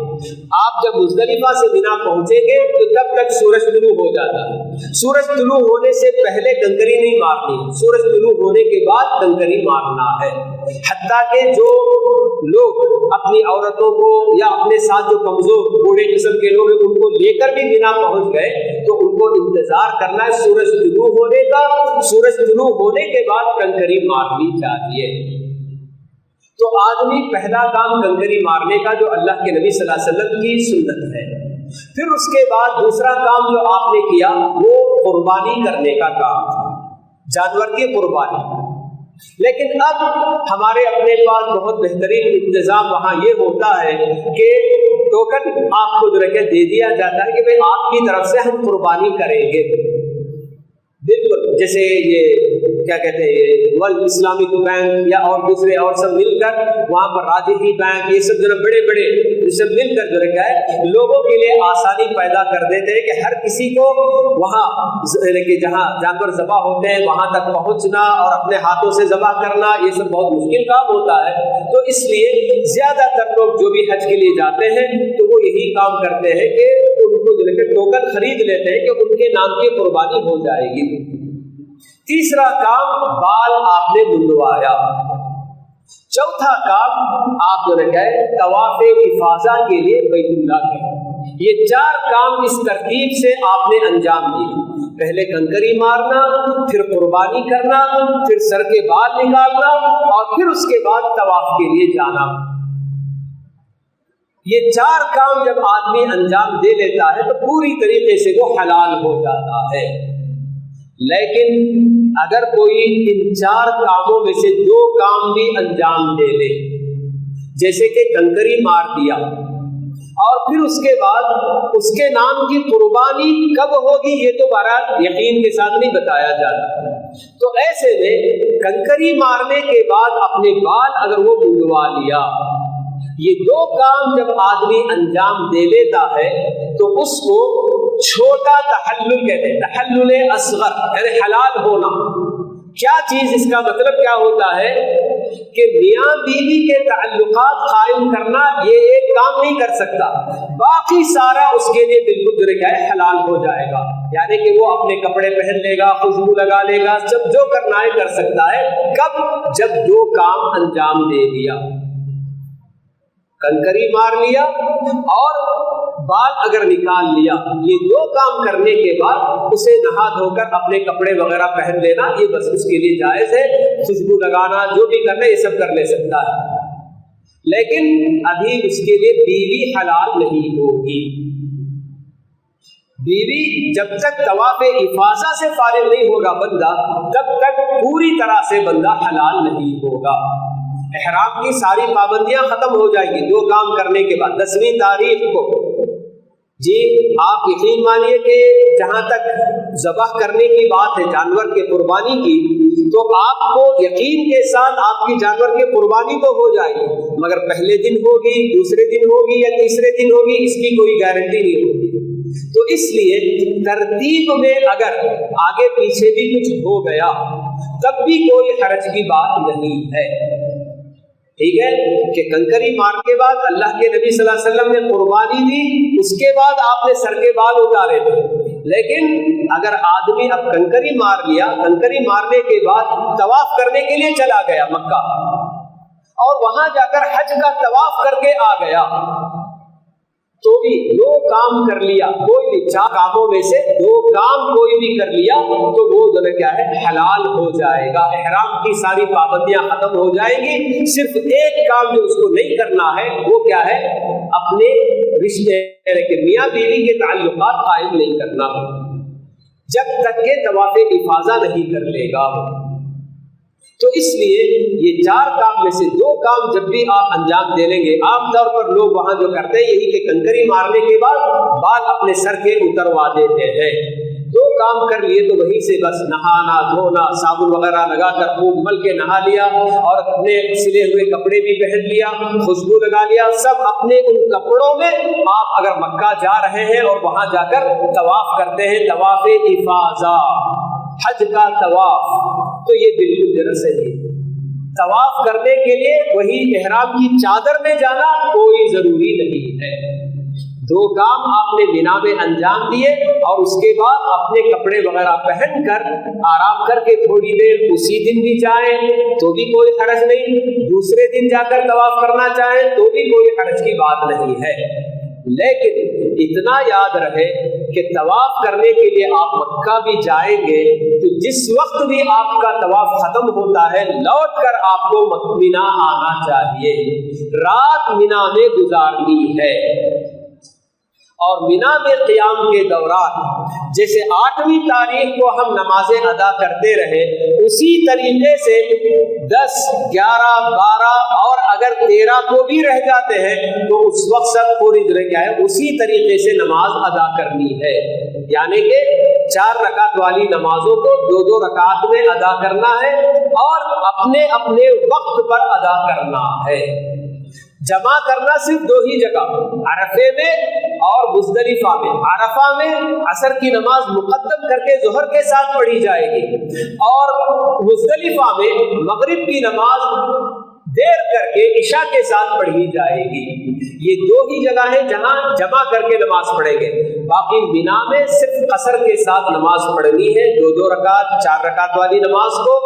آپ جب مزدلفہ سے مینا پہنچیں گے تو تب تک سورج طلوع ہو جاتا ہے، سورج طلوع ہونے سے پہلے کنکری نہیں مارنی، سورج طلوع ہونے کے بعد کنکری مارنا ہے۔ حتیٰ کہ جو لوگ اپنی عورتوں کو یا اپنے ساتھ جو کمزور بوڑھے قسم کے لوگ ہیں ان کو لے کر بھی مینا پہنچ گئے تو ان کو انتظار کرنا ہے سورج طلوع ہونے کا، سورج طلوع ہونے کے بعد کنکری مارنی چاہیے۔ تو آدمی پہلا کام کنکری مارنے کا جو اللہ کے نبی صلی اللہ علیہ وسلم کی سنت ہے۔ پھر اس کے بعد دوسرا کام جو آپ نے کیا وہ قربانی کرنے کا کام تھا، جانور کی قربانی۔ لیکن اب ہمارے اپنے پاس بہت بہترین انتظام وہاں یہ ہوتا ہے کہ ٹوکن آپ کو جو ہے دے دیا جاتا ہے کہ بھئی آپ کی طرف سے ہم قربانی کریں گے۔ بالکل جیسے یہ کیا کہتے ہیں ورلڈ اسلامک بینک یا اور دوسرے اور سب مل کر وہاں پر راجہی بینک یہ سب جو ہے بڑے بڑے سب مل کر جو ہے لوگوں کے لیے آسانی پیدا کر دیتے ہیں کہ ہر کسی کو وہاں کہ جہاں جانور ذبح ہوتے ہیں وہاں تک پہنچنا اور اپنے ہاتھوں سے ذبح کرنا یہ سب بہت مشکل کام ہوتا ہے۔ تو اس لیے زیادہ تر لوگ جو بھی حج کے لیے جاتے ہیں تو وہ یہی کام کرتے ہیں کہ ان کو جو ہے ٹوکن خرید لیتے ہیں کہ ان کے نام کی قربانی ہو جائے گی۔ تیسرا کام بال آپ نے منڈوایا۔ چوتھا کام آپ جو ہے طواف افاضہ کے لیے بیت اللہ کے۔ یہ چار کام اس ترتیب سے آپ نے انجام دیے، پہلے کنکری مارنا، پھر قربانی کرنا، پھر سر کے بال نکالنا اور پھر اس کے بعد طواف کے لیے جانا۔ یہ چار کام جب آدمی انجام دے لیتا ہے تو پوری طریقے سے وہ حلال ہو جاتا ہے۔ لیکن اگر کوئی ان چار کاموں میں سے دو کام بھی انجام دے لے، جیسے کہ کنکری مار دیا اور پھر اس کے بعد اس کے نام کی قربانی کب ہوگی یہ تو بہرحال یقین کے ساتھ نہیں بتایا جاتا، تو ایسے میں کنکری مارنے کے بعد اپنے بال اگر وہ منڈوا لیا، یہ دو کام جب آدمی انجام دے لیتا ہے تو اس کو چھوٹا تحلل کہتے ہیں، تحلل اصغر یعنی حلال ہونا۔ کیا چیز اس کا مطلب کیا ہوتا ہے کہ میاں بیوی کے تعلقات قائم کرنا یہ ایک کام نہیں کر سکتا، باقی سارا اس کے لیے بالکل جو ہے حلال ہو جائے گا، یعنی کہ وہ اپنے کپڑے پہن لے گا، خوشبو لگا لے گا، سب جو کرنا ہے کر سکتا ہے۔ کب؟ جب دو کام انجام دے دیا، کنکری مار لیا اور بال اگر نکال لیا، یہ دو کام کرنے کے بعد اسے نہا دھو کر اپنے کپڑے وغیرہ پہن لینا یہ بس اس کے لیے جائز ہے، خوشبو لگانا جو بھی کرنا یہ سب کر لے سکتا ہے، لیکن ابھی اس کے لیے بیوی حلال نہیں ہوگی۔ بیوی جب تک طواف افاضہ سے فارغ نہیں ہوگا بندہ تب تک پوری طرح سے بندہ حلال نہیں ہوگا۔ احرام کی ساری پابندیاں ختم ہو جائیں گی دو کام کرنے کے بعد 10ویں تاریخ کو۔ جی آپ یقین مانیے کہ جہاں تک ذبح کرنے کی بات ہے جانور کے قربانی کی تو آپ کو یقین کے ساتھ آپ کی جانور کی قربانی تو ہو جائے گی، مگر پہلے دن ہوگی، دوسرے دن ہوگی یا تیسرے دن ہوگی اس کی کوئی گارنٹی نہیں ہوگی۔ تو اس لیے ترتیب میں اگر آگے پیچھے بھی کچھ ہو گیا تب بھی کوئی حرج کی بات نہیں ہے، ٹھیک ہے کہ کنکری مار کے بعد اللہ کے نبی صلی اللہ علیہ وسلم نے قربانی دی، اس کے بعد آپ نے سر کے بال اتارے تھے، لیکن اگر آدمی اب کنکری مار لیا، کنکری مارنے کے بعد طواف کرنے کے لیے چلا گیا مکہ اور وہاں جا کر حج کا طواف کر کے آ گیا تو بھی دو کام کر لیا، کوئی بھی چار کاموں میں سے دو کام کوئی بھی کر لیا تو وہ جو کیا ہے حلال ہو جائے گا، احرام کی ساری پابندیاں ختم ہو جائیں گی۔ صرف ایک کام جو اس کو نہیں کرنا ہے وہ کیا ہے، اپنے رشتے کے میاں بیوی کے تعلقات قائم نہیں کرنا جب تک کہ طواف افاضہ نہیں کر لے گا۔ تو اس لیے یہ 4 کام میں سے 2 کام جب بھی آپ انجام دے لیں گے، عام طور پر لوگ وہاں جو کرتے ہیں یہی کہ کنکری مارنے کے بعد بال اپنے سر کے اتروا دیتے ہیں۔ 2 کام کر لیے تو وہیں سے بس نہانا دھونا، صابن وغیرہ لگا کر خوب مل کے نہا لیا، اور اپنے سلے ہوئے کپڑے بھی پہن لیا، خوشبو لگا لیا، سب اپنے ان کپڑوں میں آپ اگر مکہ جا رہے ہیں اور وہاں جا کر طواف کرتے ہیں، طواف افاضہ، حج کا طواف، تو یہ بالکل درست ہے۔ طواف کرنے کے لیے وہی احرام کی چادر میں جانا کوئی ضروری نہیں ہے۔ 2 کام آپ نے مینا میں انجام دیے، اور اس کے بعد اپنے کپڑے وغیرہ پہن کر آرام کر کے تھوڑی دیر اسی دن بھی جائیں تو بھی کوئی حرج نہیں، دوسرے دن جا کر طواف کرنا چاہیں تو بھی کوئی حرج کی بات نہیں ہے۔ لیکن اتنا یاد رہے کہ طواف کرنے کے لیے آپ مکہ بھی جائیں گے تو جس وقت بھی آپ کا طواف ختم ہوتا ہے لوٹ کر آپ کو مینا آنا چاہیے، رات مینا میں گزارنی ہے۔ اور مینا میں قیام کے دوران جیسے 8ویں تاریخ کو ہم نمازیں ادا کرتے رہے، اسی طریقے سے 10، 11، 12 اور اگر 13 کو بھی رہ جاتے ہیں تو اس وقت سب پوری طرح کیا ہے اسی طریقے سے نماز ادا کرنی ہے، یعنی کہ 4 رکعت والی نمازوں کو 2 رکعت میں ادا کرنا ہے اور اپنے اپنے وقت پر ادا کرنا ہے۔ جمع کرنا صرف 2 ہی جگہ، عرفے میں اور مزدلفہ میں۔ عرفہ میں عصر کی نماز مقدم کر کے ظہر کے ساتھ پڑھی جائے گی، اور مزدلفہ میں مغرب کی نماز دیر کر کے عشاء کے ساتھ پڑھی جائے گی۔ یہ 2 ہی جگہ ہیں جہاں جمع کر کے نماز پڑھیں گے، باقی مینا میں صرف عصر کے ساتھ نماز پڑھنی ہے، 2 رکعت 4 رکعت والی نماز کو،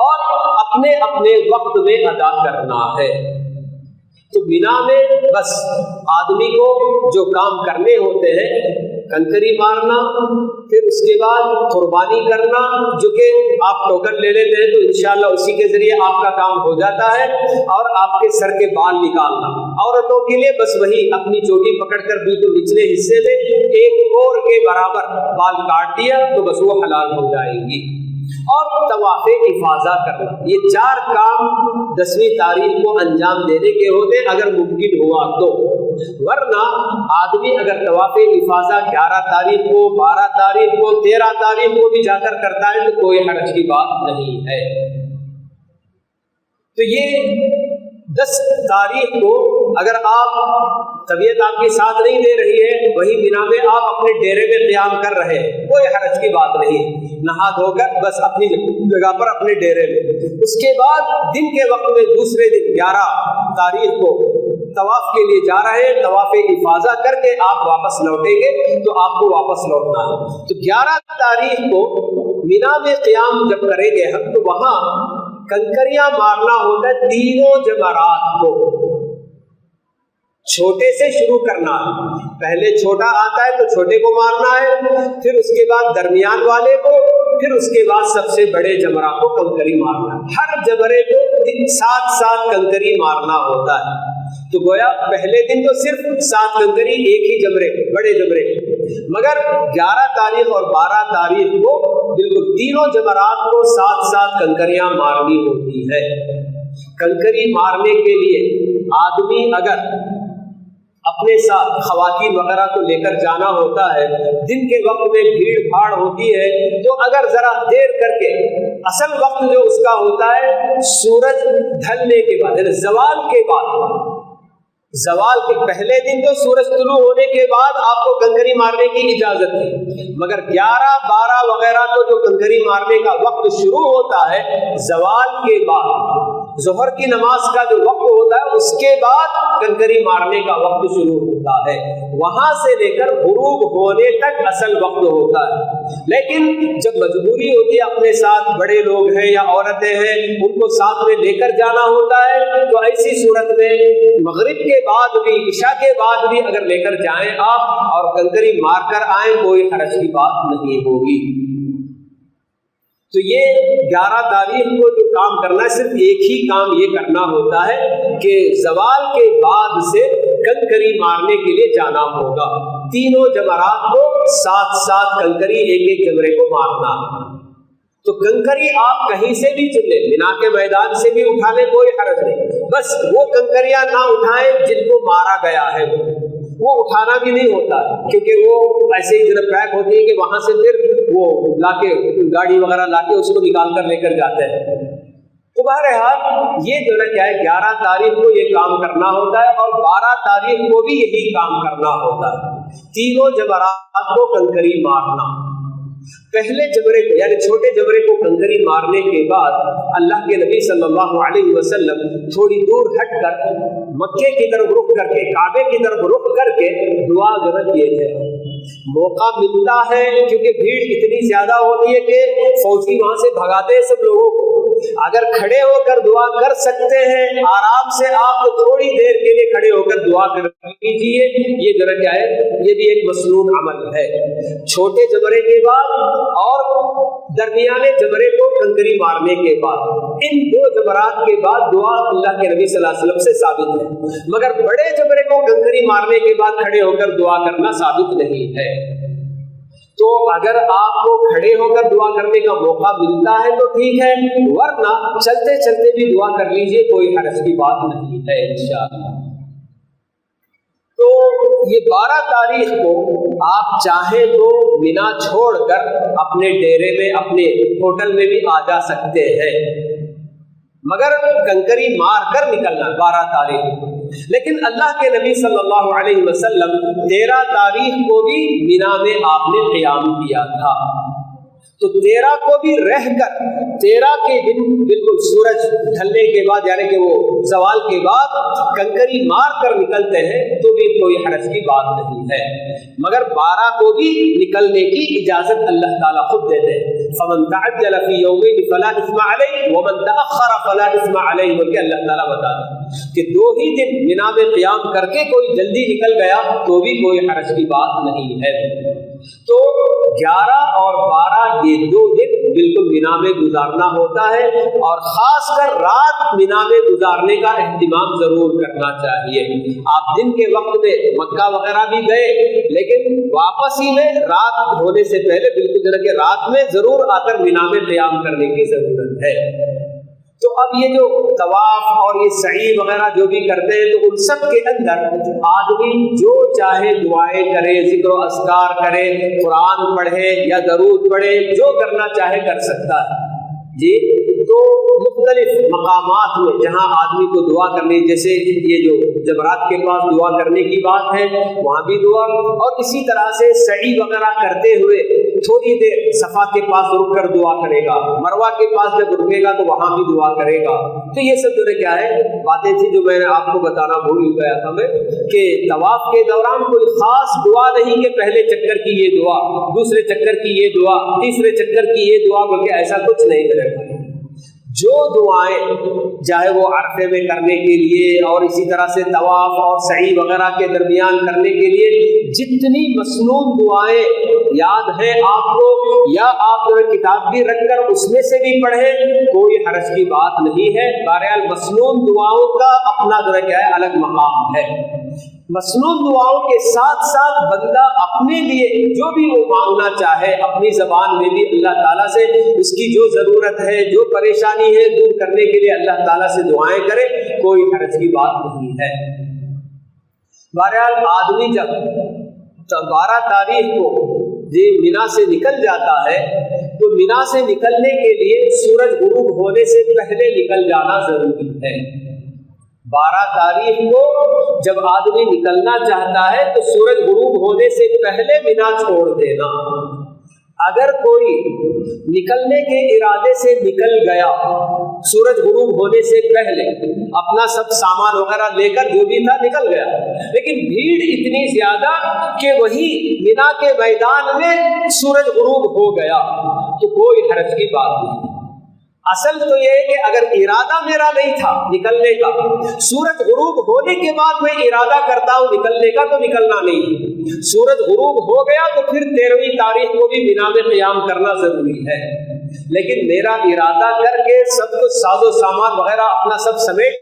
اور اپنے اپنے وقت میں ادا کرنا ہے۔ تو مینا میں بس آدمی کو جو کام کرنے ہوتے ہیں، کنکری مارنا، پھر اس کے بعد قربانی کرنا، جو کہ آپ ٹوکن لے لیتے ہیں تو انشاءاللہ اسی کے ذریعے آپ کا کام ہو جاتا ہے، اور آپ کے سر کے بال نکالنا۔ عورتوں کے لیے بس وہی اپنی چوٹی پکڑ کر بالکل نچلے حصے میں 1 کوڑ کے برابر بال کاٹ دیا تو بس وہ حلال ہو جائیں گی۔ اور طواف افاضہ کرنا، یہ 4 کام 10ویں تاریخ کو انجام دینے کے ہوتے اگر ممکن ہوا تو، ورنہ آدمی اگر طواف افاضہ 11 تاریخ کو، 12 تاریخ کو، 13 تاریخ کو بھی جا کر کرتا ہے تو کوئی حرج کی بات نہیں ہے۔ تو یہ 10 تاریخ کو اگر آپ طبیعت آپ کی ساتھ نہیں دے رہی ہے، وہی مینا میں آپ اپنے ڈیرے میں قیام کر رہے ہیں، کوئی حرج کی بات نہیں، نہا دھو کر بس اپنی جگہ پر اپنے ڈیرے میں۔ اس کے بعد دن کے وقت میں دوسرے دن 11 تاریخ کو طواف کے لیے جا رہے ہیں، طواف افاضہ کر کے آپ واپس لوٹیں گے تو آپ کو واپس لوٹنا ہے۔ تو 11 تاریخ کو مینا میں قیام جب کریں گے ہم تو وہاں کنکریاں مارنا ہوتا ہے 3 جمرات کو۔ چھوٹے سے شروع کرنا ہے، پہلے چھوٹا آتا ہے تو چھوٹے کو مارنا ہے، پھر اس کے بعد درمیان والے کو، پھر اس کے بعد سب سے بڑے جمرہ کو کنکری مارنا ہے۔ ہر جمرے کو 7 کنکری مارنا ہوتا ہے۔ تو گویا پہلے دن تو صرف 7 کنکری ایک ہی جمرے، بڑے جمرے، مگر 11 تاریخ اور 12 تاریخ کو بالکل 3 جمرات کو 7 کنکریاں مارنی ہوتی ہے۔ کنکری مارنے کے لیے آدمی اگر اپنے ساتھ خواتین وغیرہ کو لے کر جانا ہوتا ہے، دن کے وقت میں بھیڑ بھاڑ ہوتی ہے، تو اگر ذرا دیر کر کے، اصل وقت جو اس کا ہوتا ہے سورج ڈھلنے کے بعد، یعنی زوال کے بعد، زوال کے پہلے دن تو سورج طلوع ہونے کے بعد آپ کو کنکری مارنے کی اجازت ہے، مگر 11، 12 وغیرہ کو جو کنکری مارنے کا وقت شروع ہوتا ہے زوال کے بعد، ظہر کی نماز کا جو وقت ہوتا ہے اس کے بعد کنکری مارنے کا وقت شروع ہوتا ہے، وہاں سے لے کر غروب ہونے تک اصل وقت ہوتا ہے۔ لیکن جب مجبوری ہوتی ہے، اپنے ساتھ بڑے لوگ ہیں یا عورتیں ہیں، ان کو ساتھ میں لے کر جانا ہوتا ہے، تو ایسی صورت میں مغرب کے بعد بھی، عشاء کے بعد بھی اگر لے کر جائیں آپ اور کنکری مار کر آئیں کوئی حرج کی بات نہیں ہوگی۔ تو یہ 11 تاریخ کو جو کام کرنا ہے، صرف ایک ہی کام یہ کرنا ہوتا ہے کہ زوال کے بعد سے کنکری مارنے کے لیے جانا ہوگا۔ 3 جمرات کو 7 کنکری ایک ایک جمرے کو مارنا ہے۔ تو کنکری آپ کہیں سے بھی چن لیں، مینا کے میدان سے بھی اٹھا لیں، کوئی حرج نہیں، بس وہ کنکریاں نہ اٹھائیں جن کو مارا گیا ہے، وہ اٹھانا بھی نہیں ہوتا، کیونکہ وہ ایسے ہی جب پیک ہوتی ہے کہ وہاں سے پھر وہ لا کے گاڑی وغیرہ لا کے اس کو نکال کر لے کر جاتے ہیں۔ تو بہرحال یہ جو ہے کیا ہے، 11 تاریخ کو یہ کام کرنا ہوتا ہے اور 12 تاریخ کو بھی یہی کام کرنا ہوتا ہے، تینوں جمرات کو کنکری مارنا۔ پہلے جمرے کو یعنی چھوٹے جمرے کو کنکری مارنے کے بعد اللہ کے نبی صلی اللہ علیہ وسلم تھوڑی دور ہٹ کر مکے کی طرف رخ کر کے، کعبے کی طرف رخ کر کے دعا کیے تھے۔ موقع ملتا ہے کیونکہ بھیڑ اتنی زیادہ ہوتی ہے کہ فوجی وہاں سے بھگاتے ہیں سب لوگوں کو، اگر کھڑے ہو کر دعا کر سکتے ہیں آرام سے آپ تو تھوڑی دیر کے لیے کھڑے ہو کر دعا کر لیجیے، یہ ذرا کیا ہے، یہ بھی ایک مسنون عمل ہے۔ چھوٹے جمرے کے بعد اور درمیانے جمرے کو کنکری مارنے کے بعد، ان 2 جمرات کے بعد دعا اللہ کے نبی صلی اللہ علیہ وسلم سے ثابت ہے، مگر بڑے جمرے کو کنکری مارنے کے بعد کھڑے ہو کر دعا کرنا ثابت نہیں ہے۔ تو اگر آپ کو کھڑے ہو کر دعا کرنے کا موقع ملتا ہے تو ٹھیک ہے، ورنہ چلتے چلتے بھی دعا کر لیجئے، کوئی حرج کی بات نہیں ہے انشاءاللہ۔ تو یہ 12 تاریخ کو آپ چاہیں تو مینا چھوڑ کر اپنے ڈیرے میں، اپنے ہوٹل میں بھی آ جا سکتے ہیں، مگر کنکری مار کر نکلنا 12 تاریخ کو۔ لیکن اللہ کے نبی صلی اللہ علیہ وسلم 13 تاریخ کو بھی مینا میں آپ نے قیام کیا تھا، تو 13 کو بھی رہ کر 13 کے دن بالکل سورج ڈھلنے کے بعد یعنی کہ وہ زوال کے بعد کنکری مار کر نکلتے ہیں تو بھی کوئی حرج کی بات نہیں ہے، مگر 12 کو بھی نکلنے کی اجازت اللہ تعالیٰ خود دیتے ہیں۔ فمن تعجل فی یومین فلا اثم علیہ ومن تأخر فلا اثم علیہ، بلکہ اللہ تعالیٰ بتاتا ہے کہ 2 ہی دن مینا میں قیام کر کے کوئی جلدی نکل گیا تو بھی کوئی حرج کی بات نہیں ہے۔ تو 11 اور 12 یہ 2 دن بالکل مینا میں گزارنا ہوتا ہے، اور خاص کر رات مینا میں گزارنے کا اہتمام ضرور کرنا چاہیے۔ آپ دن کے وقت میں مکہ وغیرہ بھی گئے، لیکن واپسی میں رات ہونے سے پہلے بالکل ذرا کہ رات میں ضرور آ کر مینا میں قیام کرنے کی ضرورت ہے۔ تو اب یہ جو طواف اور یہ سعی وغیرہ جو بھی کرتے ہیں، تو ان سب کے اندر آدمی جو چاہے دعائیں کرے، ذکر و اذکار کرے، قرآن پڑھے یا درود پڑھے، جو کرنا چاہے کر سکتا ہے جی۔ تو مختلف مقامات میں جہاں آدمی کو دعا کرنی، جیسے یہ جو جمرات کے پاس دعا کرنے کی بات ہے وہاں بھی دعا، اور اسی طرح سے سعی وغیرہ کرتے ہوئے تھوڑی دیر صفا کے پاس رک کر دعا کرے گا، مروہ کے پاس جب رکے گا تو وہاں بھی دعا کرے گا۔ تو یہ سب جو ہے کیا ہے باتیں تھی جو میں نے آپ کو بتانا بھول گیا تھا میں، کہ طواف کے دوران کوئی خاص دعا نہیں کہ پہلے چکر کی یہ دعا، دوسرے چکر کی یہ دعا، تیسرے چکر کی یہ دعا، بلکہ ایسا کچھ نہیں کرے گا۔ جو دعائیں چاہے وہ عرفے میں کرنے کے لیے اور اسی طرح سے طواف اور سعی وغیرہ کے درمیان کرنے کے لیے جتنی مسنون دعائیں یاد ہیں آپ کو، یا آپ جو ہے کتاب بھی رکھ کر اس میں سے بھی پڑھیں، کوئی حرج کی بات نہیں ہے۔ بہرحال مسنون دعاؤں کا اپنا جو ہے کیا ہے الگ مقام ہے۔ مسنون دعاؤں کے ساتھ ساتھ بندہ اپنے لیے جو بھی وہ مانگنا چاہے اپنی زبان میں بھی اللہ تعالیٰ سے اس کی جو ضرورت ہے، جو پریشانی ہے دور کرنے کے لیے اللہ تعالیٰ سے دعائیں کرے، کوئی حرج کی بات نہیں ہے۔ بہرحال آدمی جب 12 تاریخ کو مینا سے نکل جاتا ہے تو مینا سے نکلنے کے لیے سورج غروب ہونے سے پہلے نکل جانا ضروری ہے۔ 12 تاریخ کو جب آدمی نکلنا چاہتا ہے تو سورج غروب ہونے سے پہلے مینا چھوڑ دینا۔ اگر کوئی نکلنے کے ارادے سے نکل گیا سورج غروب ہونے سے پہلے، اپنا سب سامان وغیرہ لے کر جو بھی تھا نکل گیا، لیکن بھیڑ اتنی زیادہ کہ وہی مینا کے میدان میں سورج غروب ہو گیا تو کوئی حرج کی بات نہیں۔ اصل تو یہ ہے کہ اگر ارادہ میرا نہیں تھا نکلنے کا، سورج غروب ہونے کے بعد میں ارادہ کرتا ہوں نکلنے کا تو نکلنا نہیں، سورج غروب ہو گیا تو پھر 13ویں تاریخ کو بھی مینا میں قیام کرنا ضروری ہے۔ لیکن میرا ارادہ کر کے سب کچھ ساز و سامان وغیرہ اپنا سب سمیٹ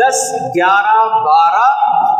10, 11, 12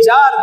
4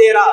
13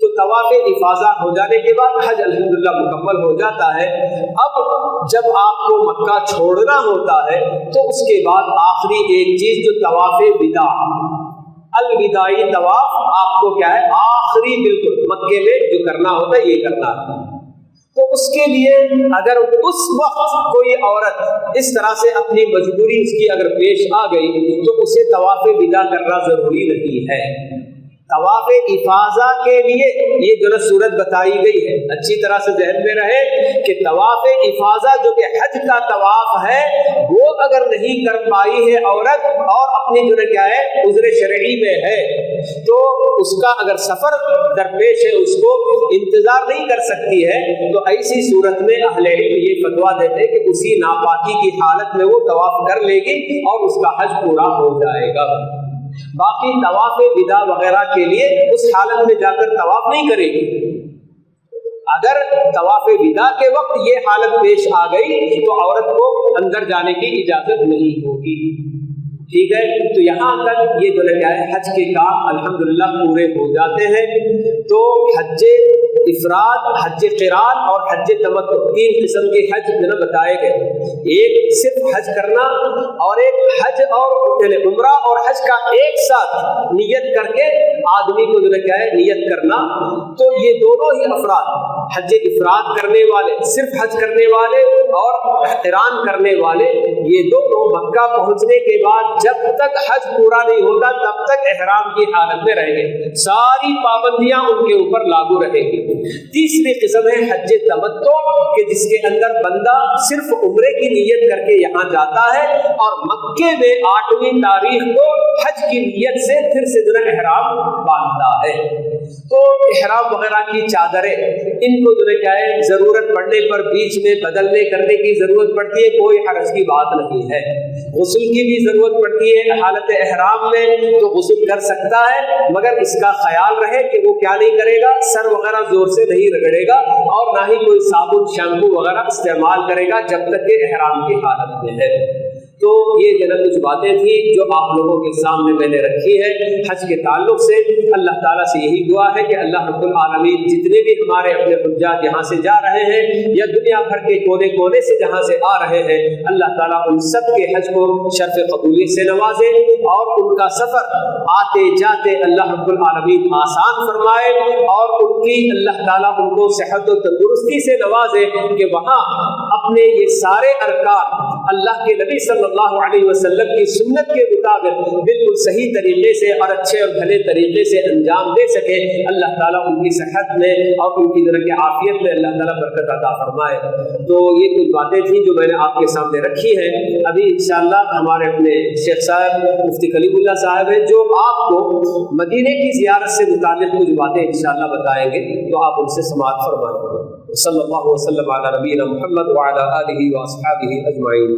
تو طواف افاضہ ہو جانے کے بعد حج الحمدللہ مکمل ہو جاتا ہے۔ اب جب آپ کو مکہ چھوڑنا ہوتا ہے تو اس کے بعد آخری ایک چیز جو طواف وداع، الوداعی طواف آپ کو کیا ہے آخری بالکل مکے میں جو کرنا ہوتا ہے یہ کرنا ہے۔ تو اس کے لیے اگر اس وقت کوئی عورت اس طرح سے اپنی مجبوری اس کی اگر پیش آ گئی تو اسے طواف وداع کرنا ضروری نہیں ہے۔ طواف افاضہ کے لیے یہ جو صورت بتائی گئی ہے اچھی طرح سے ذہن میں رہے کہ طواف افاضہ جو کہ حج کا طواف ہے وہ اگر نہیں کر پائی ہے عورت اور اپنی جو کیا ہے عذر شرعی میں ہے تو اس کا اگر سفر درپیش ہے اس کو انتظار نہیں کر سکتی ہے تو ایسی صورت میں اہل علم یہ فتویٰ دیتے کہ اسی ناپاکی کی حالت میں وہ طواف کر لے گی اور اس کا حج پورا ہو جائے گا۔ باقی طواف وداع وغیرہ کے لیے اس حالت میں جا کر طواف نہیں کرے گی۔ اگر طواف وداع کے وقت یہ حالت پیش آ گئی تو عورت کو اندر جانے کی اجازت نہیں ہوگی۔ ٹھیک ہے، تو یہاں تک یہ جو کیا ہے حج کے کام الحمدللہ پورے ہو جاتے ہیں۔ تو حج افراد، حج قران اور حج تمتع تین قسم کے حج جو بتائے گئے، ایک صرف حج کرنا اور ایک حج اور عمرہ اور حج کا ایک ساتھ نیت کر کے آدمی کو جو کیا ہے نیت کرنا۔ تو یہ دونوں ہی افراد، حج افراد کرنے والے، صرف حج کرنے والے اور قران کرنے والے، یہ دونوں مکہ پہنچنے کے بعد جب تک حج پورا نہیں ہوتا تب تک احرام کی حالت میں رہیں گے، ساری پابندیاں ان کے اوپر لاگو رہیں گی۔ تیسری قسم ہے حج تمتع کہ جس کے اندر بندہ صرف عمرے کی نیت کر کے یہاں جاتا ہے اور مکے میں 8ویں تاریخ کو حج کی نیت سے پھر سے جو احرام باندھتا ہے۔ تو احرام وغیرہ کی چادریں ان کو جو کیا ہے ضرورت پڑنے پر بیچ میں بدلنے کرنے کی ضرورت پڑتی ہے، کوئی حرج کی بات نہیں ہے۔ غسل کی بھی ضرورت پڑتی ہے حالت احرام میں تو غسل کر سکتا ہے، مگر اس کا خیال رہے کہ وہ کیا نہیں کرے گا، سر وغیرہ زور سے نہیں رگڑے گا اور نہ ہی کوئی صابن شیمپو وغیرہ استعمال کرے گا جب تک کہ احرام کی حالت میں ہے۔ تو یہ جو کچھ باتیں تھیں جو آپ لوگوں کے سامنے میں نے رکھی ہے حج کے تعلق سے۔ اللہ تعالیٰ سے یہی دعا ہے کہ اللہ رب العالمین جتنے بھی ہمارے اپنے حجاج یہاں سے جا رہے ہیں یا دنیا بھر کے کونے کونے سے جہاں سے آ رہے ہیں، اللہ تعالیٰ ان سب کے حج کو شرف قبولیت سے نوازے اور ان کا سفر آتے جاتے اللہ رب العالمین آسان فرمائے اور ان کی اللہ تعالیٰ ان کو صحت و تندرستی سے نوازے کہ وہاں اپنے یہ سارے ارکان اللہ کے نبی صلی اللہ علیہ وسلم کی سنت کے مطابق بالکل صحیح طریقے سے اور اچھے اور بھلے طریقے سے انجام دے سکے۔ اللہ تعالیٰ ان کی صحت میں اور ان کی درجہ عافیت میں اللہ تعالیٰ برکت عطا فرمائے۔ تو یہ کچھ باتیں تھیں جو میں نے آپ کے سامنے رکھی ہیں۔ ابھی انشاءاللہ ہمارے اپنے شیخ صاحب مفتی کلیم اللہ صاحب ہیں جو آپ کو مدینے کی زیارت سے متعلق کچھ باتیں انشاءاللہ بتائیں گے، تو آپ ان سے سماعت فرمائیں۔ صلی اللہ وسلم علی نبینا محمد وعلی آلہ واصحابہ اجمعین۔